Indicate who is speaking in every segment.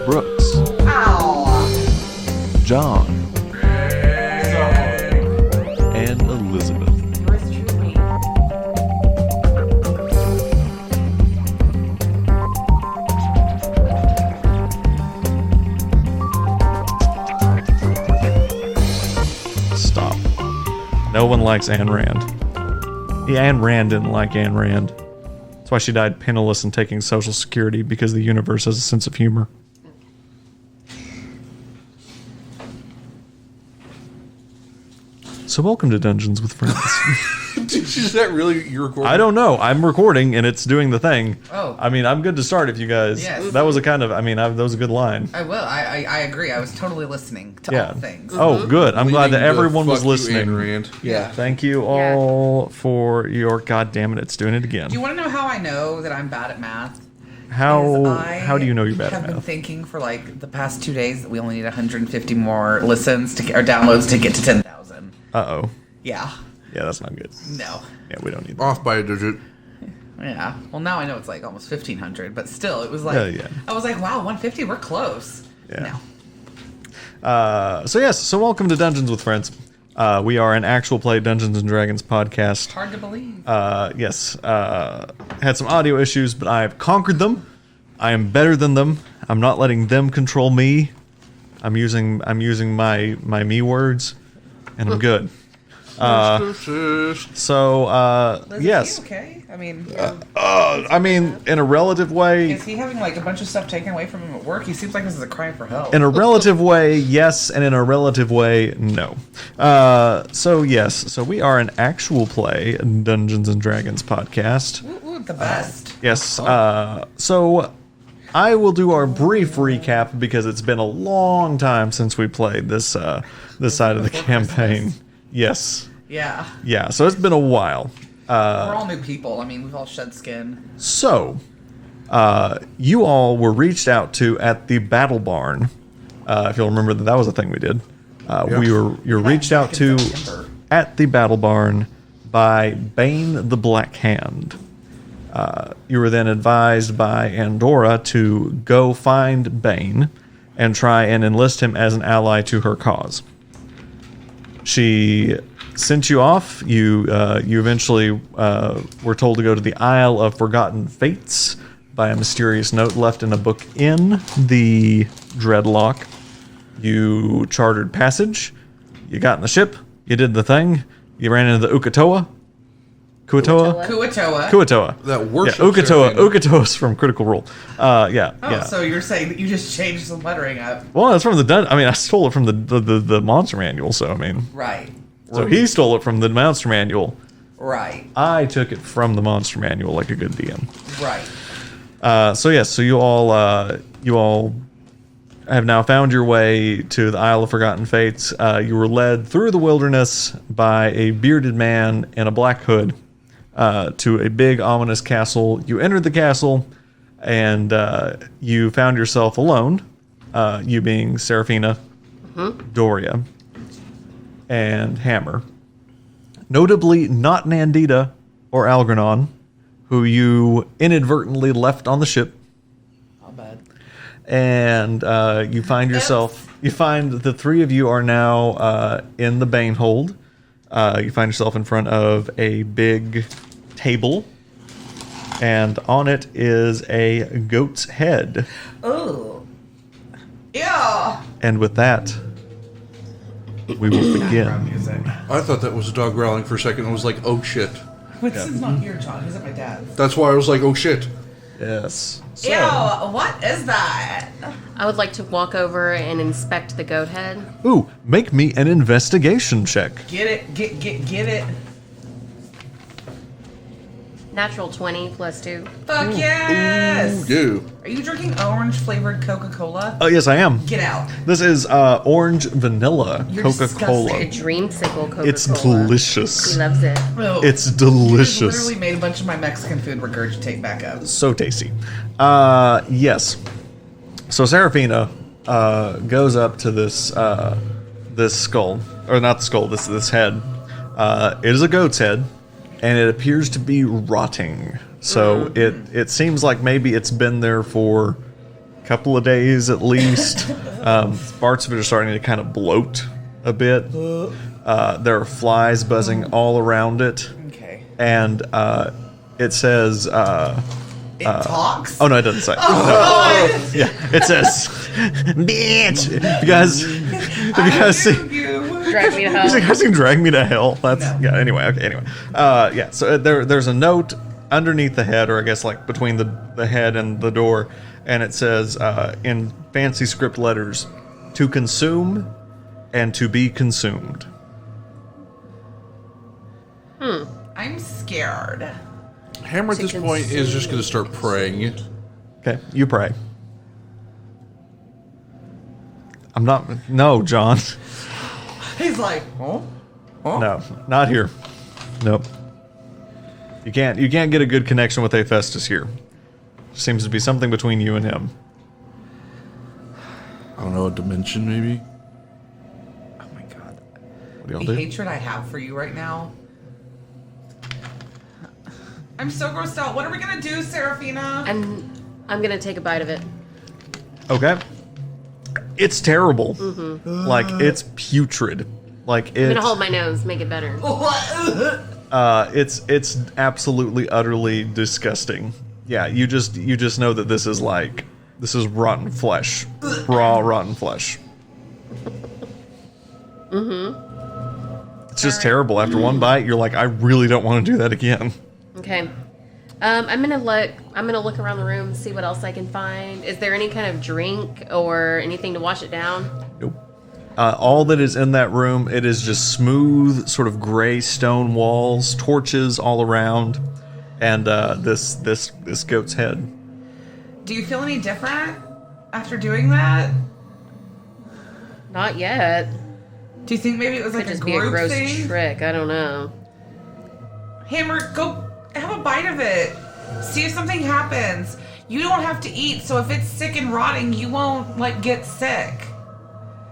Speaker 1: Brooks.
Speaker 2: Ow.
Speaker 1: John. And Elizabeth.
Speaker 2: Yours truly.
Speaker 1: Stop. No one likes Ayn Rand. Yeah, Ayn Rand didn't like Ayn Rand. That's why she died penniless and taking Social Security, because the universe has a sense of humor. So welcome to Dungeons with Friends.
Speaker 3: Is that really your recording?
Speaker 1: I don't know. I'm recording and it's doing the thing.
Speaker 2: Oh.
Speaker 1: I mean, I'm good to start if you guys.
Speaker 2: Yes.
Speaker 1: That was a kind of. I mean, that was a good line.
Speaker 2: I will. I agree. I was totally listening to all things.
Speaker 1: Oh, good. I'm glad that
Speaker 3: Leading to
Speaker 1: everyone was
Speaker 3: fuck you,
Speaker 1: listening.
Speaker 3: Ayn Rand.
Speaker 2: Yeah.
Speaker 1: Thank you all for your. God damn it! It's doing it again.
Speaker 2: Do you want to know how I know that I'm bad at math?
Speaker 1: How do you know you're bad at
Speaker 2: I've been
Speaker 1: math?
Speaker 2: thinking for like the past 2 days that we only need 150 more listens to or downloads to get to 10,000.
Speaker 1: Uh-oh.
Speaker 2: Yeah.
Speaker 1: Yeah, that's not good.
Speaker 2: No.
Speaker 1: Yeah, we don't need that.
Speaker 3: Off by a digit.
Speaker 2: Yeah. Well, now I know it's like almost 1,500, but still, it was like
Speaker 1: Yeah.
Speaker 2: I was like, wow, 150, we're close.
Speaker 1: Yeah.
Speaker 2: No.
Speaker 1: So welcome to Dungeons with Friends. We are an actual play Dungeons and Dragons podcast.
Speaker 2: Hard to believe.
Speaker 1: Yes. Had some audio issues, but I have conquered them. I am better than them. I'm not letting them control me. I'm using my me words, and I'm good. So
Speaker 2: Liz,
Speaker 1: yes.
Speaker 2: Is he okay?
Speaker 1: I mean, in a relative way.
Speaker 2: Is he having like a bunch of stuff taken away from him at work? He seems like this is a cry for help.
Speaker 1: In a relative way, yes, and in a relative way, no. So yes, so we are an actual play Dungeons and Dragons podcast.
Speaker 2: Ooh, the best.
Speaker 1: Yes. So I will do our brief recap because it's been a long time since we played this side of the
Speaker 2: Before
Speaker 1: campaign.
Speaker 2: Christmas.
Speaker 1: Yes.
Speaker 2: Yeah.
Speaker 1: Yeah. So it's been a while.
Speaker 2: We're all new people. I mean, we've all shed skin.
Speaker 1: So, you all were reached out to at the Battle Barn. If you'll remember that was a thing we did. You were reached out to at the Battle Barn by Bane the Black Hand. You were then advised by Andorra to go find Bane and try and enlist him as an ally to her cause. She sent you off. You eventually were told to go to the Isle of Forgotten Fates by a mysterious note left in a book in the Dreadlock. You chartered passage. You got in the ship. You did the thing. You ran into the Ukatoa. Kuatoa.
Speaker 3: That worship.
Speaker 1: Yeah, Ukatoa.
Speaker 3: Serafina.
Speaker 1: Ukatoa's from Critical Role. Yeah.
Speaker 2: Oh, so you're saying that you just changed some lettering up.
Speaker 1: Well, that's from the I stole it from the monster manual, so I mean.
Speaker 2: Right.
Speaker 1: So he stole it from the monster manual.
Speaker 2: Right.
Speaker 1: I took it from the monster manual like a good DM.
Speaker 2: Right.
Speaker 1: So you all have now found your way to the Isle of Forgotten Fates. You were led through the wilderness by a bearded man in a black hood to a big ominous castle. You entered the castle, and you found yourself alone. You being Serafina, Doria, and Hammer. Notably, not Nandita or Algernon, who you inadvertently left on the ship.
Speaker 2: Not bad.
Speaker 1: And you find the three of you are now in the Banehold. You find yourself in front of a big table, and on it is a goat's head.
Speaker 2: Oh. Yeah.
Speaker 1: And with that, we will begin.
Speaker 3: I thought that was a dog growling for a second. I was like, oh shit.
Speaker 2: This is not here, John. He's at my dad's.
Speaker 3: That's why I was like, oh shit.
Speaker 1: Yes. So,
Speaker 2: Ew, what is that?
Speaker 4: I would like to walk over and inspect the goat head.
Speaker 1: ooh, make me an investigation check.
Speaker 2: Get it. Get it.
Speaker 4: Natural 20 plus 2.
Speaker 2: Fuck yes.
Speaker 3: Ooh,
Speaker 2: Are you drinking orange flavored Coca-Cola?
Speaker 1: Oh, yes, I am.
Speaker 2: Get out.
Speaker 1: This is orange vanilla
Speaker 2: You're
Speaker 1: Coca-Cola.
Speaker 4: A
Speaker 2: disgusting.
Speaker 4: dreamsicle Coca-Cola.
Speaker 1: It's delicious.
Speaker 4: He loves it.
Speaker 2: Oh,
Speaker 1: It's
Speaker 2: you just
Speaker 1: delicious.
Speaker 2: literally made a bunch of my Mexican food regurgitate back up.
Speaker 1: So tasty. Yes. So Serafina goes up to this skull, or not the skull, this head. It is a goat's head, and it appears to be rotting. So it seems like maybe it's been there for couple of days at least. Parts of it are starting to kind of bloat a bit. There are flies buzzing all around it.
Speaker 2: Okay.
Speaker 1: And it says...
Speaker 2: It talks?
Speaker 1: Oh, no, it doesn't say.
Speaker 2: Oh,
Speaker 1: no. Yeah, it says, bitch. You guys see...
Speaker 4: Drag me to hell.
Speaker 1: You guys can drag me to hell. That's
Speaker 2: No.
Speaker 1: yeah. Anyway, okay. Anyway, yeah. So there's a note underneath the head, or I guess like between the head and the door, and it says in fancy script letters, "To consume and to be consumed."
Speaker 2: I'm scared.
Speaker 3: Hammer at
Speaker 4: To
Speaker 3: this point is just going to start praying.
Speaker 1: Okay, you pray. I'm not. No, John.
Speaker 2: He's like, huh? Huh?
Speaker 1: No, not here. Nope. You can't get a good connection with Hephaestus here. Seems to be something between you and him.
Speaker 3: I don't know, a dimension maybe?
Speaker 2: Oh my god.
Speaker 1: What do y'all
Speaker 2: The
Speaker 1: do?
Speaker 2: hatred I have for you right now. I'm so grossed out. What are we gonna do, Serafina?
Speaker 4: I'm gonna take a bite of it.
Speaker 1: Okay. It's terrible. Like, it's putrid. Like,
Speaker 4: I'm gonna
Speaker 1: it's
Speaker 4: hold my nose, make it better.
Speaker 1: it's absolutely utterly disgusting. Yeah, you just know that this is rotten flesh. Raw rotten flesh. It's just terrible. After one bite, you're like, I really don't want to do that again.
Speaker 4: Okay. I'm gonna look around the room, see what else I can find. Is there any kind of drink or anything to wash it down?
Speaker 1: Nope. All that is in that room, it is just smooth, sort of gray stone walls, torches all around, and this goat's head.
Speaker 2: Do you feel any different after doing that?
Speaker 4: Not yet.
Speaker 2: Do you think maybe it was like
Speaker 4: Could
Speaker 2: a
Speaker 4: just be a
Speaker 2: group
Speaker 4: gross
Speaker 2: thing?
Speaker 4: trick. I don't know.
Speaker 2: Hammer, go have a bite of it. See if something happens. You don't have to eat, so if it's sick and rotting, you won't get sick.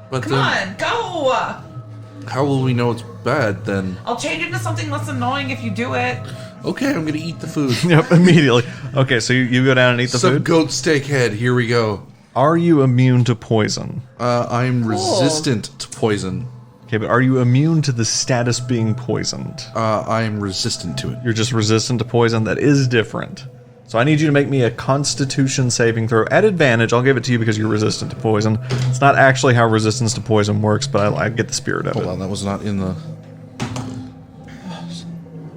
Speaker 3: But
Speaker 2: Come
Speaker 3: then,
Speaker 2: on, go!
Speaker 3: how will we know it's bad then?
Speaker 2: I'll change it to something less annoying if you do it.
Speaker 3: Okay, I'm going to eat the food.
Speaker 1: Yep, immediately. Okay, so you go down and eat the
Speaker 3: Some
Speaker 1: food.
Speaker 3: goat steak head, here we go.
Speaker 1: Are you immune to poison?
Speaker 3: I'm resistant to poison.
Speaker 1: Okay, but are you immune to the status being poisoned?
Speaker 3: I am resistant to it.
Speaker 1: You're just resistant to poison. That is different. So I need you to make me a Constitution saving throw at advantage. I'll give it to you because you're resistant to poison. It's not actually how resistance to poison works, but I get the spirit of
Speaker 3: Hold
Speaker 1: it.
Speaker 3: on, that was not in the...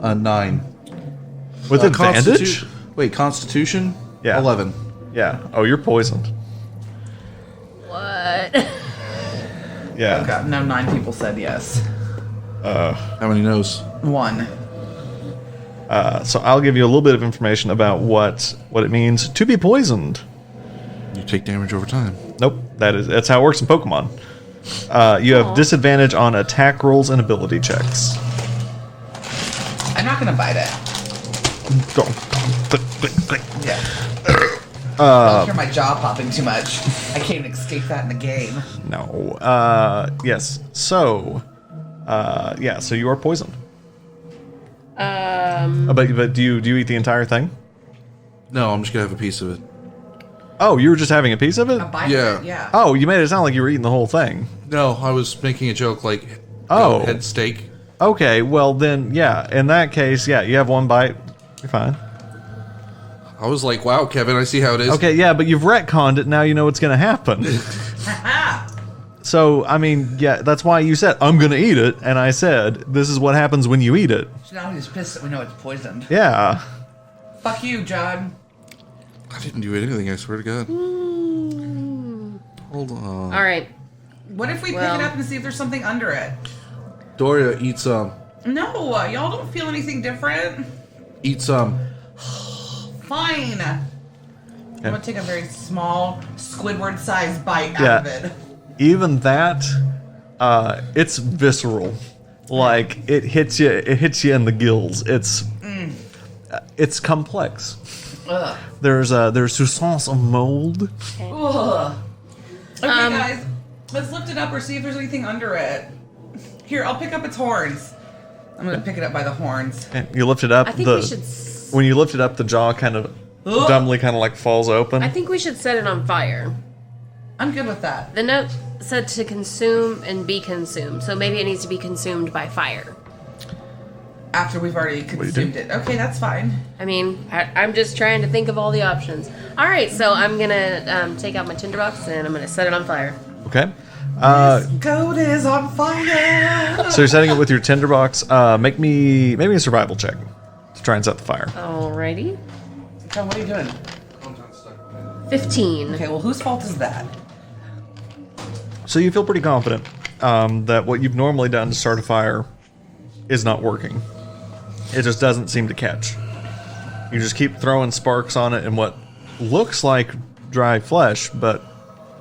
Speaker 3: 9.
Speaker 1: With advantage?
Speaker 3: Wait, Constitution?
Speaker 1: Yeah.
Speaker 3: 11.
Speaker 1: Yeah. Oh, you're poisoned.
Speaker 4: What?
Speaker 1: Yeah.
Speaker 2: Oh god, no, 9 people said yes.
Speaker 3: How many no's?
Speaker 2: 1.
Speaker 1: So I'll give you a little bit of information about what it means to be poisoned.
Speaker 3: You take damage over time.
Speaker 1: Nope. That's how it works in Pokemon. You have disadvantage on attack rolls and ability checks.
Speaker 2: I'm not gonna bite it.
Speaker 1: Go. Click, click, click.
Speaker 2: Yeah. I don't hear my jaw popping too much. I can't even escape that in the game.
Speaker 1: No. Yes. So, yeah. So you are poisoned. But do you eat the entire thing?
Speaker 3: No, I'm just going to have a piece of it.
Speaker 1: Oh, you were just having a piece of it?
Speaker 2: A bite
Speaker 3: Yeah.
Speaker 2: of it, yeah.
Speaker 1: Oh, you made it sound like you were eating the whole thing.
Speaker 3: No, I was making a joke like
Speaker 1: Oh.
Speaker 3: goat head steak.
Speaker 1: Okay. Well, then, yeah. In that case, yeah. You have one bite. You're fine.
Speaker 3: I was like, wow, Kevin, I see how it is.
Speaker 1: Okay. Yeah, but you've retconned it. Now you know what's going to happen. So, I mean, yeah. That's why you said I'm going to eat it, and I said this is what happens when you eat it.
Speaker 2: So now he's pissed that we know it's poisoned.
Speaker 1: Yeah.
Speaker 2: Fuck you, John.
Speaker 3: I didn't do anything, I swear to God. Hold on.
Speaker 4: All right.
Speaker 2: What if we pick
Speaker 4: Well-
Speaker 2: it up and see if there's something under it?
Speaker 3: Doria, eat some.
Speaker 2: No, y'all don't feel anything different.
Speaker 3: Eat some.
Speaker 2: Fine. I'm gonna take a very small Squidward-sized bite out of
Speaker 1: Yeah.
Speaker 2: it.
Speaker 1: Even that, it's visceral. Like it hits you in the gills. It's complex.
Speaker 2: Ugh.
Speaker 1: There's substance of mold.
Speaker 2: Ugh. Okay, guys, let's lift it up or see if there's anything under it. Here, I'll pick up its horns. I'm gonna pick it up by the horns.
Speaker 1: And you lift it up.
Speaker 4: I think we should.
Speaker 1: When you lift it up, the jaw kind of dumbly kind of like falls open.
Speaker 4: I think we should set it on fire.
Speaker 2: I'm good with that.
Speaker 4: The note said to consume and be consumed, so maybe it needs to be consumed by fire.
Speaker 2: After we've already consumed it. Okay, that's fine.
Speaker 4: I mean, I'm just trying to think of all the options. All right, so I'm gonna take out my tinderbox and I'm gonna set it on fire.
Speaker 1: Okay.
Speaker 2: This goat is on fire.
Speaker 1: So you're setting it with your tinderbox. Make me a survival check to try and set the fire.
Speaker 4: Alrighty.
Speaker 2: John, what are you doing?
Speaker 4: 15.
Speaker 2: Okay, well, whose fault is that?
Speaker 1: So you feel pretty confident that what you've normally done to start a fire is not working. It just doesn't seem to catch. You just keep throwing sparks on it and what looks like dry flesh, but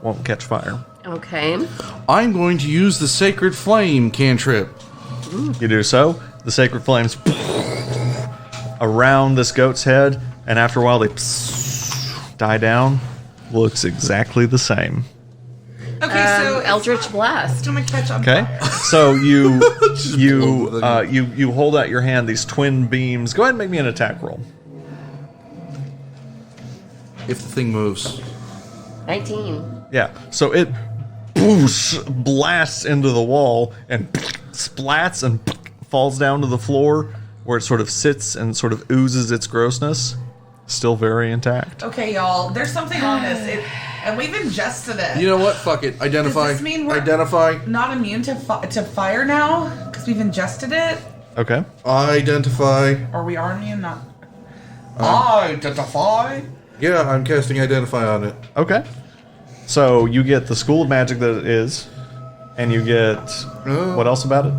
Speaker 1: won't catch fire.
Speaker 4: Okay.
Speaker 3: I'm going to use the Sacred Flame cantrip.
Speaker 1: You do so. The sacred flames around this goat's head, and after a while they die down. Looks exactly the same.
Speaker 2: Okay, so
Speaker 4: Eldritch Blast.
Speaker 2: it's gonna catch on
Speaker 1: Okay,
Speaker 2: fire.
Speaker 1: so you
Speaker 3: blow
Speaker 1: you hold out your hand. These twin beams. Go ahead and make me an attack roll.
Speaker 3: If the thing moves.
Speaker 4: 19.
Speaker 1: Yeah. So it blasts into the wall and splats and falls down to the floor, where it sort of sits and sort of oozes its grossness. Still very intact.
Speaker 2: Okay, y'all, there's something on this, and we've ingested it.
Speaker 3: You know what? Fuck it. Identify.
Speaker 2: Does this mean we're
Speaker 3: Identify.
Speaker 2: not immune to fire now? Because we've ingested it?
Speaker 1: Okay.
Speaker 3: Identify.
Speaker 2: Or we are immune? Not. Identify?
Speaker 3: Yeah, I'm casting Identify on it.
Speaker 1: Okay. So you get the school of magic that it is, and you get what else about it?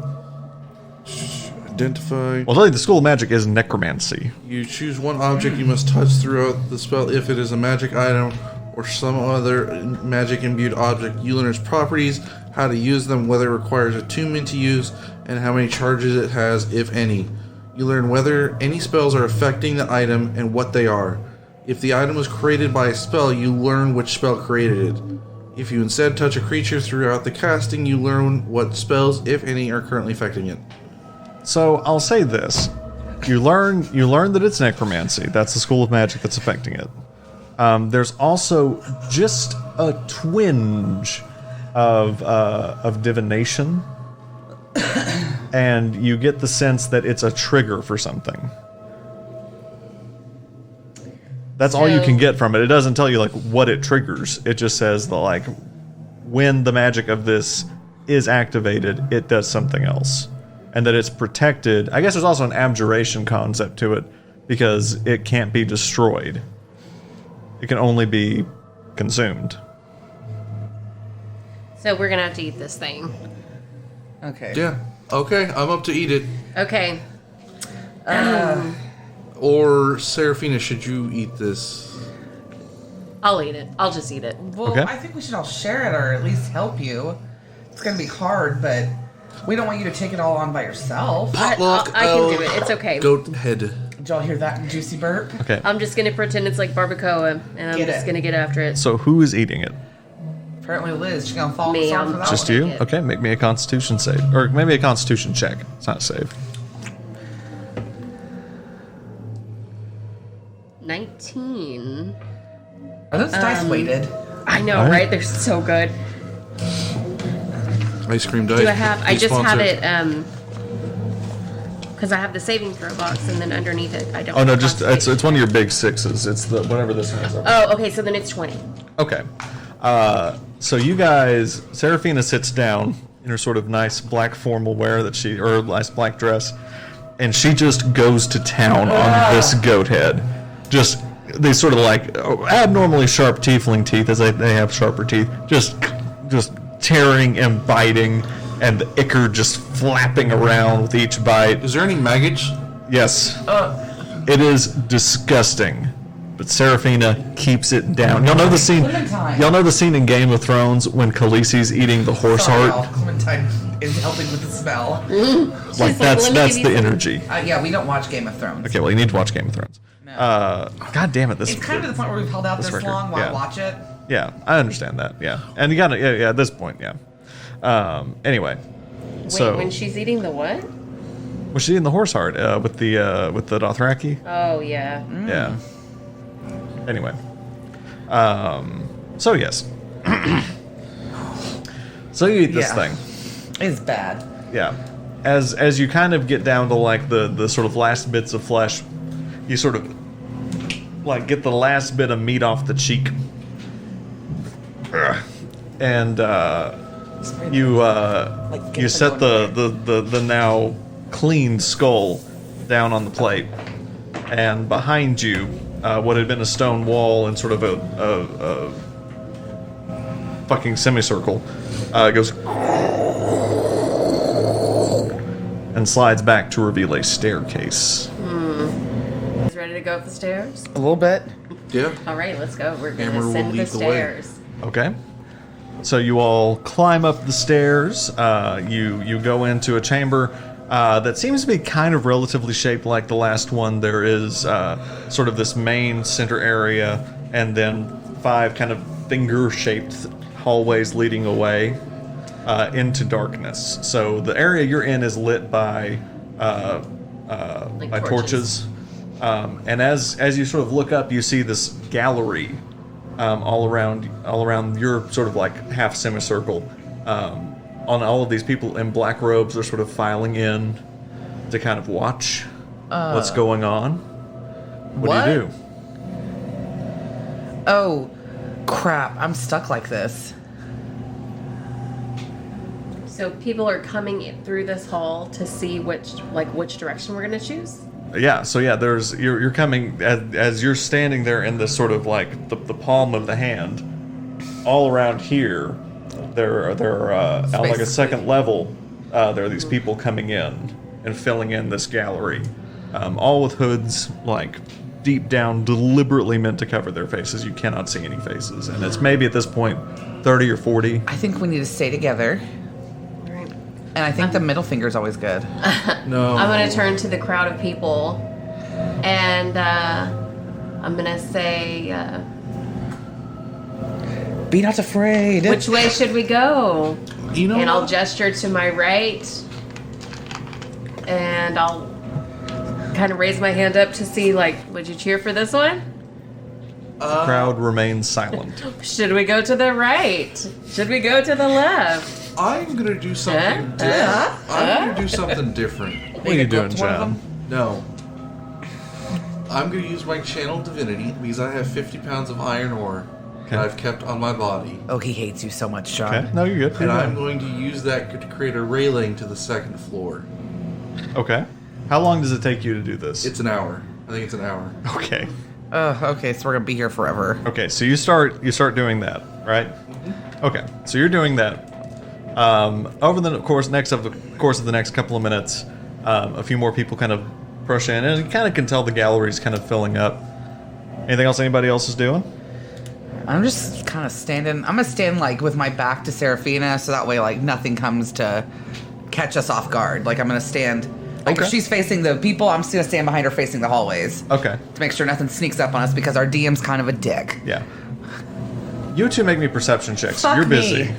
Speaker 3: Identify.
Speaker 1: Well, I'll tell you, the school of magic is necromancy.
Speaker 3: You choose one object you must touch throughout the spell. If it is a magic item or some other magic-imbued object, you learn its properties, how to use them, whether it requires attunement to use, and how many charges it has, if any. You learn whether any spells are affecting the item and what they are. If the item was created by a spell, you learn which spell created it. If you instead touch a creature throughout the casting, you learn what spells, if any, are currently affecting it.
Speaker 1: So I'll say this: you learn that it's necromancy. That's the school of magic that's affecting it. There's also just a twinge of divination, and you get the sense that it's a trigger for something. That's all you can get from it. It doesn't tell you like what it triggers. It just says that like when the magic of this is activated, it does something else. And that it's protected. I guess there's also an abjuration concept to it because it can't be destroyed. It can only be consumed.
Speaker 4: So we're gonna have to eat this thing.
Speaker 2: Okay.
Speaker 3: Yeah. Okay, I'm up to eat it.
Speaker 4: Okay.
Speaker 3: Or, Serafina, should you eat this?
Speaker 4: I'll eat it. I'll just eat it.
Speaker 2: Well,
Speaker 1: Okay.
Speaker 2: I think we should all share it or at least help you. It's going to be hard, but we don't want you to take it all on by yourself.
Speaker 3: Potluck.
Speaker 4: I can do it. It's okay.
Speaker 3: Goat head.
Speaker 2: Did y'all hear that juicy burp?
Speaker 1: Okay.
Speaker 4: I'm just gonna pretend it's like barbacoa, and I'm
Speaker 2: Get
Speaker 4: just
Speaker 2: it.
Speaker 4: gonna get after it.
Speaker 1: So who is eating it?
Speaker 2: Apparently Liz, she's going to fall
Speaker 4: Me,
Speaker 2: on
Speaker 4: I'm
Speaker 2: for that
Speaker 1: Just
Speaker 2: one.
Speaker 1: you?
Speaker 4: Yeah.
Speaker 1: Okay, make me a constitution save. Or maybe a constitution check. It's not a save.
Speaker 4: 19.
Speaker 2: Are those dice weighted?
Speaker 4: I know,
Speaker 1: All right.
Speaker 4: right? They're so good.
Speaker 3: Ice cream dice.
Speaker 4: Do I have? I
Speaker 3: Please
Speaker 4: just have
Speaker 3: sponsor.
Speaker 4: it. Because I have the saving throw box, and then underneath it, I don't.
Speaker 1: Oh no,
Speaker 4: have
Speaker 1: just
Speaker 4: constitution.
Speaker 1: it's one of your big sixes. It's the whatever this one is.
Speaker 4: Oh, okay. So then it's 20.
Speaker 1: Okay. So you guys, Serafina sits down in her sort of nice black formal wear or nice black dress, and she just goes to town on this goat head. Just they sort of like abnormally sharp tiefling teeth, as they have sharper teeth. Just tearing and biting, and the ichor just flapping around with each bite.
Speaker 3: Is there any maggots?
Speaker 1: Yes. It is disgusting. But Serafina keeps it down. Y'all know the scene.
Speaker 2: Clementine.
Speaker 1: Y'all know the scene in Game of Thrones when Khaleesi's eating the horse
Speaker 2: Sorry,
Speaker 1: heart.
Speaker 2: y'all. Clementine is helping with the smell.
Speaker 1: Like
Speaker 4: like,
Speaker 1: that's
Speaker 4: let me
Speaker 1: that's
Speaker 4: give you
Speaker 1: the
Speaker 4: some-
Speaker 1: energy.
Speaker 2: Yeah, we don't watch Game of Thrones.
Speaker 1: Okay, well you need to watch Game of Thrones. God damn it! This
Speaker 2: It's kind of to the point where we've held out this
Speaker 1: record,
Speaker 2: long. Why
Speaker 1: yeah.
Speaker 2: watch it?
Speaker 1: Yeah, I understand that. Yeah, and you gotta yeah at this point yeah. Anyway,
Speaker 4: Wait,
Speaker 1: so
Speaker 4: when she's eating the what?
Speaker 1: was she eating the horse heart with the Dothraki?
Speaker 4: Oh yeah.
Speaker 1: Yeah. Anyway. So yes. So you eat this thing.
Speaker 2: It's bad.
Speaker 1: Yeah. As you kind of get down to like the sort of last bits of flesh, you sort of like get the last bit of meat off the cheek. And you set the now clean skull down on the plate, and behind you, what had been a stone wall and sort of a fucking semicircle goes and slides back to reveal a staircase.
Speaker 4: Is ready to go up the stairs?
Speaker 2: A little bit.
Speaker 3: Yeah.
Speaker 4: All right, let's go. We're going
Speaker 3: Hammer
Speaker 4: to
Speaker 3: will
Speaker 4: ascend the
Speaker 3: lead the way.
Speaker 4: stairs.
Speaker 1: Okay. So you all climb up the stairs. You go into a chamber that seems to be kind of relatively shaped like the last one. There is sort of this main center area, and then 5 kind of finger-shaped hallways leading away into darkness. So the area you're in is lit by torches. And as you sort of look up, you see this gallery all around your sort of like half semicircle. On all of these people in black robes are sort of filing in to kind of watch what's going on. What do you do?
Speaker 2: Oh, crap. I'm stuck like this.
Speaker 4: So people are coming through this hall to see which direction we're going to choose?
Speaker 1: Yeah, so yeah, you're coming as you're standing there in this sort of like the palm of the hand. All around here, there are at like a second level. There are these people coming in and filling in this gallery, all with hoods like deep down, deliberately meant to cover their faces. You cannot see any faces, and it's maybe at this point 30 or 40.
Speaker 2: I think we need to stay together.
Speaker 4: Right.
Speaker 2: And I think the middle finger is always good.
Speaker 3: No.
Speaker 4: I'm going to turn to the crowd of people, and I'm going to say,
Speaker 2: Be not afraid.
Speaker 4: which way should we go?
Speaker 3: You know
Speaker 4: And I'll
Speaker 3: what?
Speaker 4: gesture to my right, and I'll kind of raise my hand up to see, like, would you cheer for this one?
Speaker 1: The crowd remains silent.
Speaker 4: Should we go to the right? Should we go to the left?
Speaker 3: I'm gonna do something different. I'm gonna do something different.
Speaker 1: What are you doing, John?
Speaker 3: No. I'm gonna use my channel divinity because I have 50 pounds of iron ore that I've kept on my body.
Speaker 2: Oh, he hates you so much, Sean.
Speaker 1: Okay, no, you're good.
Speaker 3: And I'm going to use that to create a railing to the second floor.
Speaker 1: Okay. How long does it take you to do this?
Speaker 3: It's an hour. I think it's an hour.
Speaker 1: Okay.
Speaker 2: Okay, so we're gonna be here forever.
Speaker 1: Okay, so you start doing that, right? Okay, so you're doing that. Over the course of the next couple of minutes, a few more people kind of push in, and you kind of can tell the gallery's kind of filling up. Anything else anybody else is doing?
Speaker 2: I'm just kind of standing. I'm gonna stand like with my back to Serafina, so that way like nothing comes to catch us off guard. Like I'm gonna stand. Like
Speaker 1: Okay.
Speaker 2: if she's facing the people, I'm just gonna stand behind her facing the hallways.
Speaker 1: Okay.
Speaker 2: To make sure nothing sneaks up on us because our DM's kind of a dick.
Speaker 1: Yeah. You two make me perception checks.
Speaker 2: Fuck
Speaker 1: You're busy.
Speaker 2: me.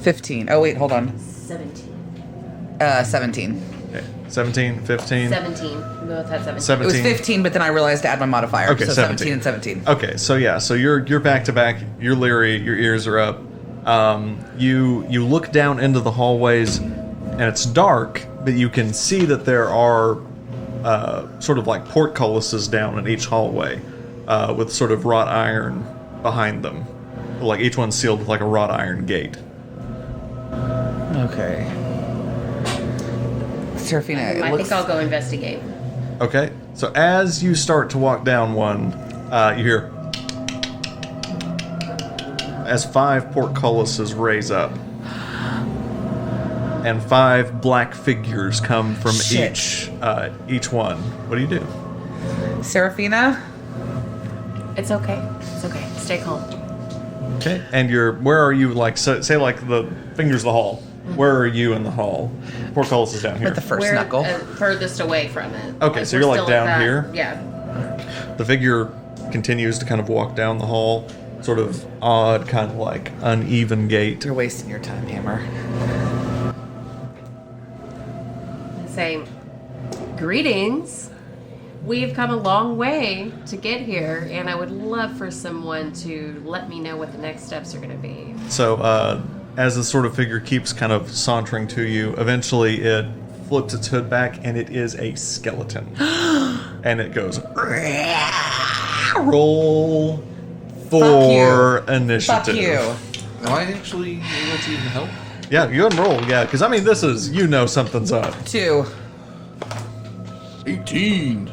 Speaker 2: 15. Oh wait, hold on.
Speaker 4: 17.
Speaker 2: 17.
Speaker 1: Okay. 17, 15,
Speaker 4: 17. We both had 17.
Speaker 2: It
Speaker 1: 17.
Speaker 2: was 15, but then I realized to add my modifier.
Speaker 1: Okay,
Speaker 2: so
Speaker 1: 17
Speaker 2: and 17.
Speaker 1: Okay, so yeah, so you're back to back. You're leery. Your ears are up. You look down into the hallways, and it's dark, but you can see that there are sort of like portcullises down in each hallway, with sort of wrought iron behind them. Like each one's sealed with like a wrought iron gate.
Speaker 2: Okay. Serafina, it
Speaker 4: I
Speaker 2: looks...
Speaker 4: think I'll go investigate.
Speaker 1: Okay, so as you start to walk down one, you hear as 5 portcullises raise up, and 5 black figures come from
Speaker 2: Shit.
Speaker 1: each one. What do you do?
Speaker 2: Serafina?
Speaker 4: It's okay. It's okay. Stay calm.
Speaker 1: Okay, and where are you? Like, so, say, like the fingers of the hall. Where are you in the hall? Portcullis is down here.
Speaker 2: With the first
Speaker 4: We're
Speaker 2: knuckle.
Speaker 4: furthest away from it.
Speaker 1: Okay, so
Speaker 4: we're
Speaker 1: you're, like,
Speaker 4: still at
Speaker 1: down
Speaker 4: that-
Speaker 1: here?
Speaker 4: Yeah.
Speaker 1: The figure continues to kind of walk down the hall, sort of odd, kind of like uneven gait.
Speaker 2: You're wasting your time, Hammer.
Speaker 4: Say, Greetings. We've come a long way to get here, and I would love for someone to let me know what the next steps are going to be.
Speaker 1: So, as the sort of figure keeps kind of sauntering to you, eventually it flips its hood back, and it is a skeleton. And it goes, roll for initiative.
Speaker 2: Fuck you.
Speaker 3: Am I actually able to even help?
Speaker 1: Yeah, you go ahead and roll, yeah, because I mean, this is, you know something's up.
Speaker 2: 2.
Speaker 3: 18.